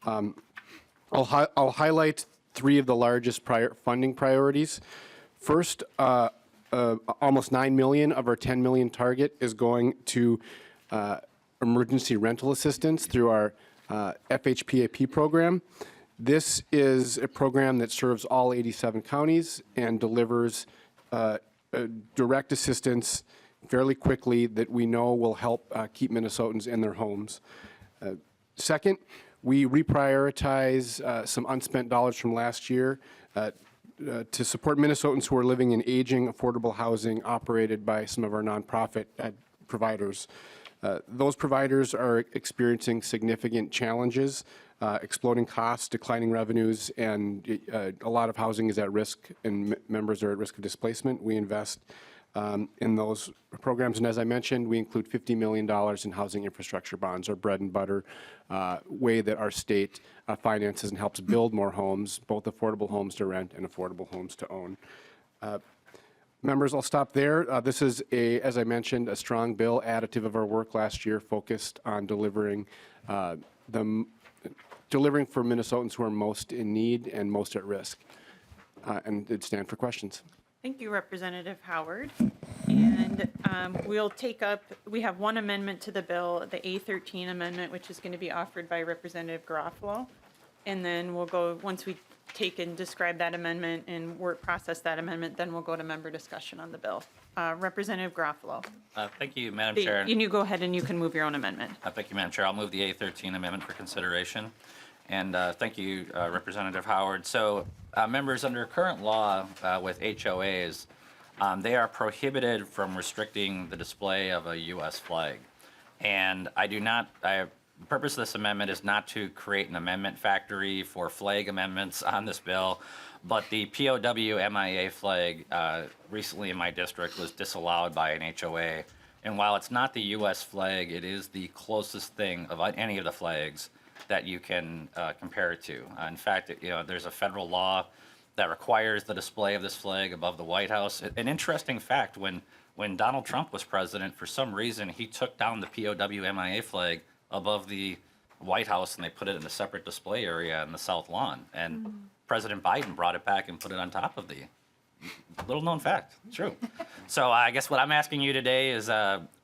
I'll highlight three of the largest funding priorities. First, almost $9 million of our $10 million target is going to emergency rental assistance through our FHPAP program. This is a program that serves all 87 counties and delivers direct assistance fairly quickly that we know will help keep Minnesotans in their homes. Second, we reprioritize some unspent dollars from last year to support Minnesotans who are living in aging, affordable housing operated by some of our nonprofit providers. Those providers are experiencing significant challenges, exploding costs, declining revenues, and a lot of housing is at risk and members are at risk of displacement. We invest in those programs. And as I mentioned, we include $50 million in housing infrastructure bonds, our bread and butter way that our state finances and helps build more homes, both affordable homes to rent and affordable homes to own. Members, I'll stop there. This is, as I mentioned, a strong bill, additive of our work last year, focused on delivering for Minnesotans who are most in need and most at risk. And it'd stand for questions. Thank you, Representative Howard. And we'll take up, we have one amendment to the bill, the A13 amendment, which is going to be offered by Representative Garofalo. And then we'll go, once we take and describe that amendment and process that amendment, then we'll go to member discussion on the bill. Representative Garofalo. Thank you, Madam Chair. You go ahead and you can move your own amendment. Thank you, Madam Chair. I'll move the A13 amendment for consideration. And thank you, Representative Howard. So, members, under current law with HOAs, they are prohibited from restricting the display of a U.S. flag. And the purpose of this amendment is not to create an amendment factory for flag amendments on this bill, but the POW MIA flag recently in my district was disallowed by an HOA. And while it's not the U.S. flag, it is the closest thing of any of the flags that you can compare it to. In fact, there's a federal law that requires the display of this flag above the White House. An interesting fact, when Donald Trump was president, for some reason, he took down the POW MIA flag above the White House and they put it in a separate display area in the South Lawn. And President Biden brought it back and put it on top of the little known fact. True. So I guess what I'm asking you today is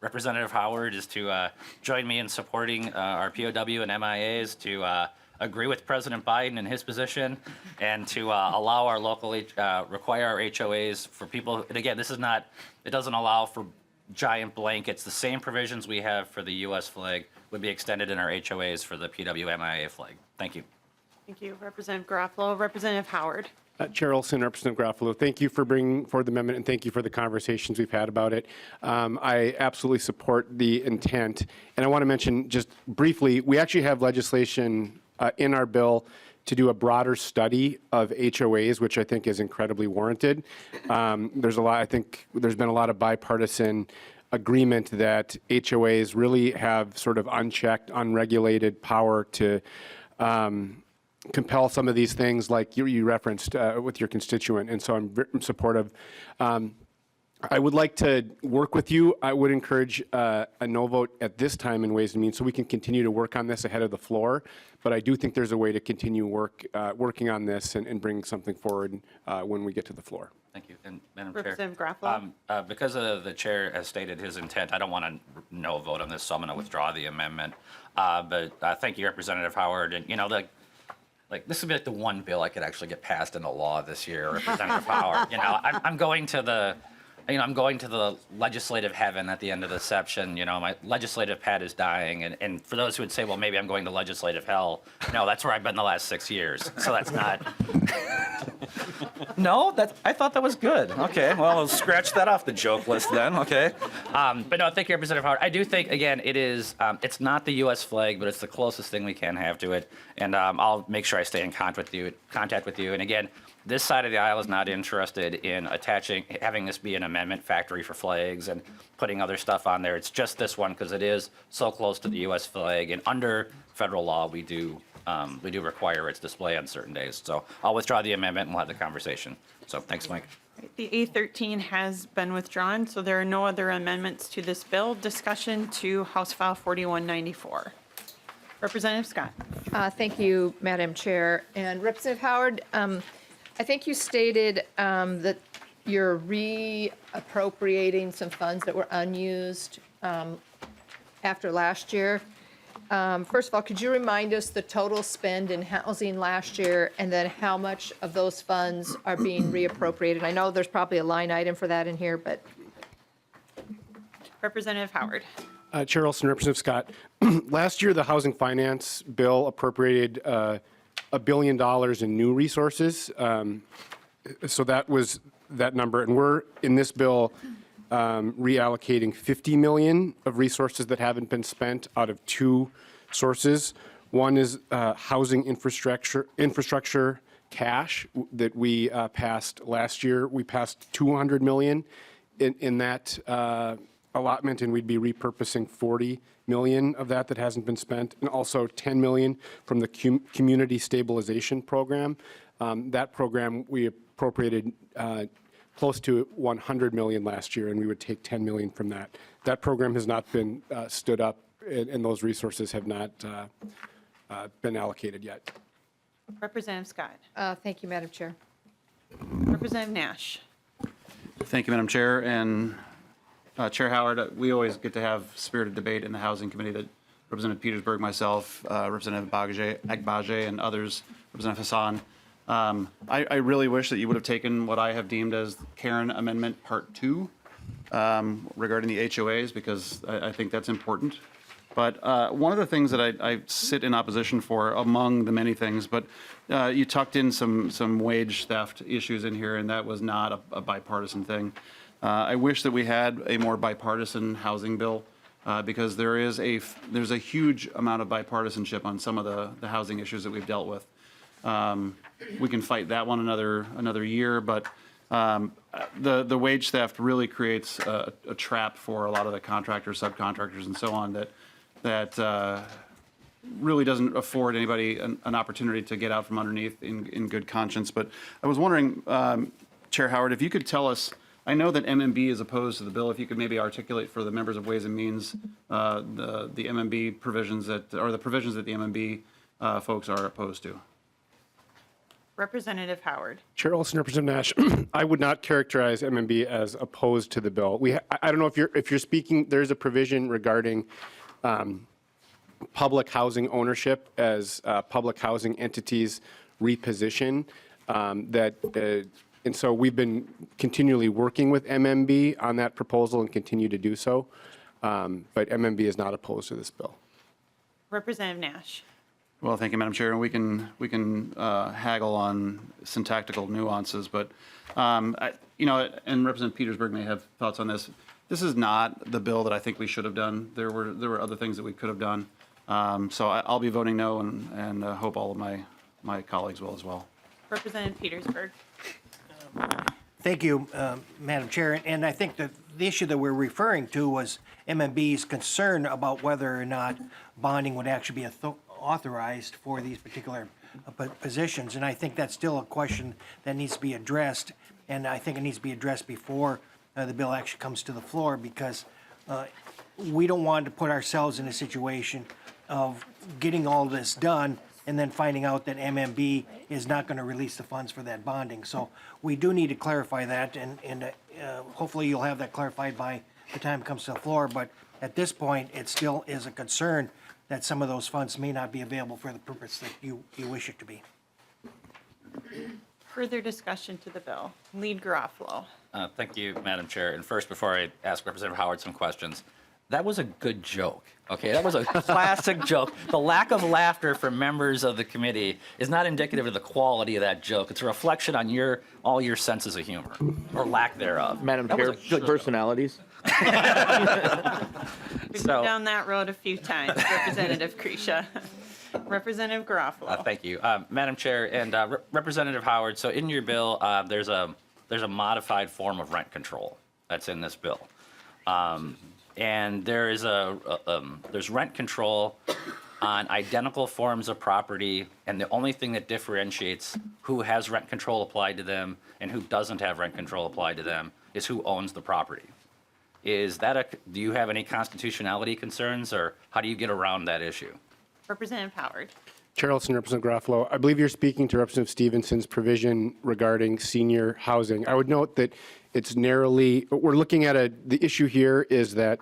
Representative Howard is to join me in supporting our POW and MIAs to agree with President Biden in his position and to allow our local, require our HOAs for people, and again, it doesn't allow for giant blankets. The same provisions we have for the U.S. flag would be extended in our HOAs for the PW MIA flag. Thank you. Thank you, Representative Garofalo. Representative Howard. Chair Olson, Representative Garofalo, thank you for bringing forward the amendment, and thank you for the conversations we've had about it. I absolutely support the intent, and I want to mention just briefly, we actually have legislation in our bill to do a broader study of HOAs, which I think is incredibly warranted. I think there's been a lot of bipartisan agreement that HOAs really have sort of unchecked, unregulated power to compel some of these things like you referenced with your constituent, and so I'm supportive. I would like to work with you. I would encourage a no vote at this time in Ways and Means so we can continue to work on this ahead of the floor, but I do think there's a way to continue working on this and bring something forward when we get to the floor. Thank you. And Madam Representative Chair, Garofalo. because the chair has stated his intent, I don't want to no vote on this, so I'm going to withdraw the amendment. But thank you, Representative Howard. And this would be like the one bill I could actually get passed into law this year, Representative Howard. I'm going to the legislative heaven at the end of the session. My legislative pad is dying, and for those who would say, well, maybe I'm going to legislative hell, no, that's where I've been the last 6 years. So that's not. No, I thought that was good. Okay, well, I'll scratch that off the joke list then. Okay, but no, thank you, Representative Howard. I do think again, it's not the U.S. flag, but it's the closest thing we can have to it, and I'll make sure I stay in contact with you. And again, this side of the aisle is not interested in having this be an amendment factory for flags and putting other stuff on there. It's just this one because it is so close to the U.S. flag, and under federal law, we do require its display on certain days. So I'll withdraw the amendment and we'll have the conversation. So thanks, Mike. The A13 has been withdrawn, so there are no other amendments to this bill. Discussion to House File 4194. Representative Scott. Thank you, Madam Chair. And Representative Howard, I think you stated that you're reappropriating some funds that were unused after last year. First of all, could you remind us the total spend in housing last year, and then how much of those funds are being reappropriated? I know there's probably a line item for that in here, but. Representative Howard. Chair Olson, Representative Scott. Last year, the Housing Finance Bill appropriated $1 billion in new resources. So that was that number. And we're, in this bill, reallocating $50 million of resources that haven't been spent out of two sources. One is housing infrastructure cash that we passed last year. We passed $200 million in that allotment, and we'd be repurposing 40 million of that hasn't been spent, and also 10 million from the community stabilization program. That program, we appropriated close to 100 million last year, and we would take 10 million from that. That program has not been stood up, and those resources have not been allocated yet. Representative Scott. Thank you, Madam Chair. Representative Nash. Thank you, Madam Chair. And Chair Howard, we always get to have spirited debate in the Housing Committee that Representative Petersburg, myself, Representative Agbaje, and others, Representative Hassan. I really wish that you would have taken what I have deemed as Karen Amendment Part 2 regarding the HOAs, because I think that's important. But one of the things that I sit in opposition for, among the many things, but you tucked in some wage theft issues in here, and that was not a bipartisan thing. I wish that we had a more bipartisan housing bill, because there's a huge amount of bipartisanship on some of the housing issues that we've dealt with. We can fight that one another year, but the wage theft really creates a trap for a lot of the contractors, subcontractors, and so on that really doesn't afford anybody an opportunity to get out from underneath in good conscience. But I was wondering, Chair Howard, if you could tell us, I know that MMB is opposed to the bill. If you could maybe articulate for the members of Ways and Means the MMB provisions or the provisions that the MMB folks are opposed to. Representative Howard. Chair Olson, Representative Nash, I would not characterize MMB as opposed to the bill. I don't know if you're speaking, there's a provision regarding public housing ownership as public housing entities reposition and so we've been continually working with MMB on that proposal and continue to do so. But MMB is not opposed to this bill. Representative Nash. Well, thank you, Madam Chair. And we can haggle on syntactical nuances, but and Representative Petersburg may have thoughts on this. This is not the bill that I think we should have done. There were other things that we could have done. So I'll be voting no, and hope all of my colleagues will as well. Representative Petersburg. Thank you, Madam Chair. And I think that the issue that we're referring to was MMB's concern about whether or not bonding would actually be authorized for these particular positions. And I think that's still a question that needs to be addressed. And I think it needs to be addressed before the bill actually comes to the floor, because we don't want to put ourselves in a situation of getting all this done and then finding out that MMB is not going to release the funds for that bonding. So we do need to clarify that, and hopefully you'll have that clarified by the time it comes to the floor. But at this point, it still is a concern that some of those funds may not be available for the purpose that you wish it to be. Further discussion to the bill. Lead Garofalo. Thank you, Madam Chair. And first, before I ask Representative Howard some questions, that was a good joke, okay? That was a classic joke. The lack of laughter from members of the committee is not indicative of the quality of that joke. It's a reflection on all your senses of humor, or lack thereof. Madam Chair, personalities? We've been down that road a few times. Representative Krisha. Representative Garofalo. Thank you. Madam Chair and Representative Howard, so in your bill, there's a modified form of rent control that's in this bill. And there's rent control on identical forms of property, and the only thing that differentiates who has rent control applied to them and who doesn't have rent control applied to them is who owns the property. Do you have any constitutionality concerns, or how do you get around that issue? Representative Howard. Chair Olson, Representative Garofalo, I believe you're speaking to Representative Stevenson's provision regarding senior housing. I would note that it's narrowly, we're looking at the issue here is that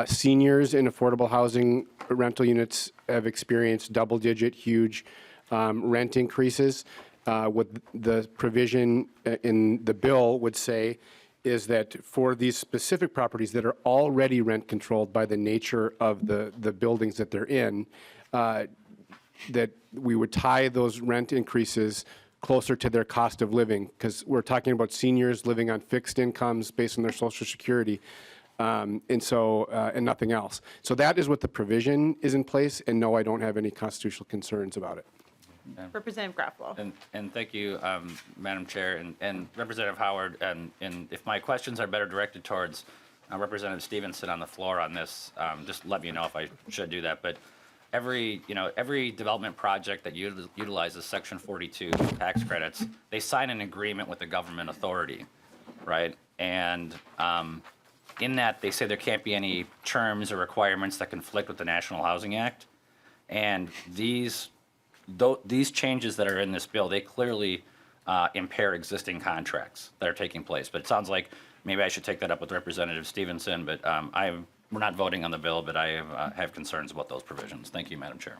seniors in affordable housing rental units have experienced double-digit huge rent increases. What the provision in the bill would say is that for these specific properties that are already rent controlled by the nature of the buildings that they're in, that we would tie those rent increases closer to their cost of living, because we're talking about seniors living on fixed incomes based on their Social Security, and nothing else. So that is what the provision is in place, and no, I don't have any constitutional concerns about it. Representative Garofalo. And thank you, Madam Chair, and Representative Howard. And if my questions are better directed towards Representative Stevenson on the floor on this, just let me know if I should do that. But every development project that utilizes Section 42 tax credits, they sign an agreement with the government authority, right? And in that, they say there can't be any terms or requirements that conflict with the National Housing Act. And these changes that are in this bill, they clearly impair existing contracts that are taking place. But it sounds like maybe I should take that up with Representative Stevenson, but we're not voting on the bill, but I have concerns about those provisions. Thank you, Madam Chair.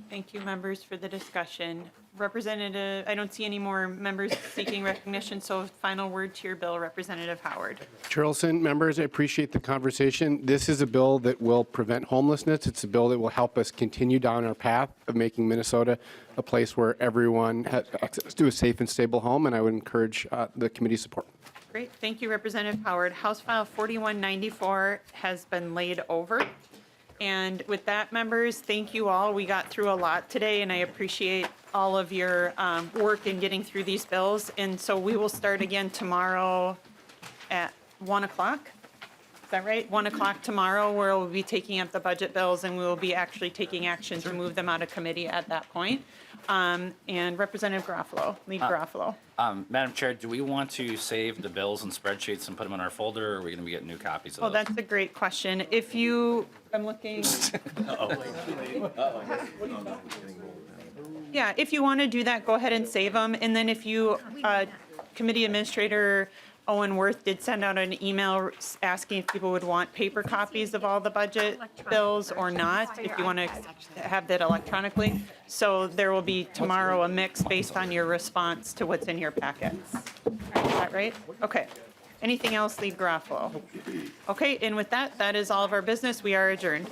Thank you, members, for the discussion. Representative, I don't see any more members seeking recognition, so final word to your bill, Representative Howard. Charleston, members, I appreciate the conversation. This is a bill that will prevent homelessness. It's a bill that will help us continue down our path of making Minnesota a place where everyone has access to a safe and stable home, and I would encourage the committee's support. Great, thank you, Representative Howard. House File 4194 has been laid over. And with that, members, thank you all. We got through a lot today, and I appreciate all of your work in getting through these bills. And so we will start again tomorrow at 1 o'clock. Is that right? 1 o'clock tomorrow, where we'll be taking up the budget bills, and we will be actually taking action to move them out of committee at that point. And Representative Garofalo, Lead Garofalo. Madam Chair, do we want to save the bills and spreadsheets and put them in our folder, or are we going to be getting new copies of Oh, those? that's a great question. If you, I'm looking. Yeah, if you want to do that, go ahead and save them. And then if you, Committee Administrator Owen Worth did send out an email asking if people would want paper copies of all the budget bills or not, if you want to have that electronically. So there will be tomorrow a mix based on your response to what's in your packets. Is that right? Okay. Anything else, Lead Garofalo? Okay, and with that, that is all of our business. We are adjourned.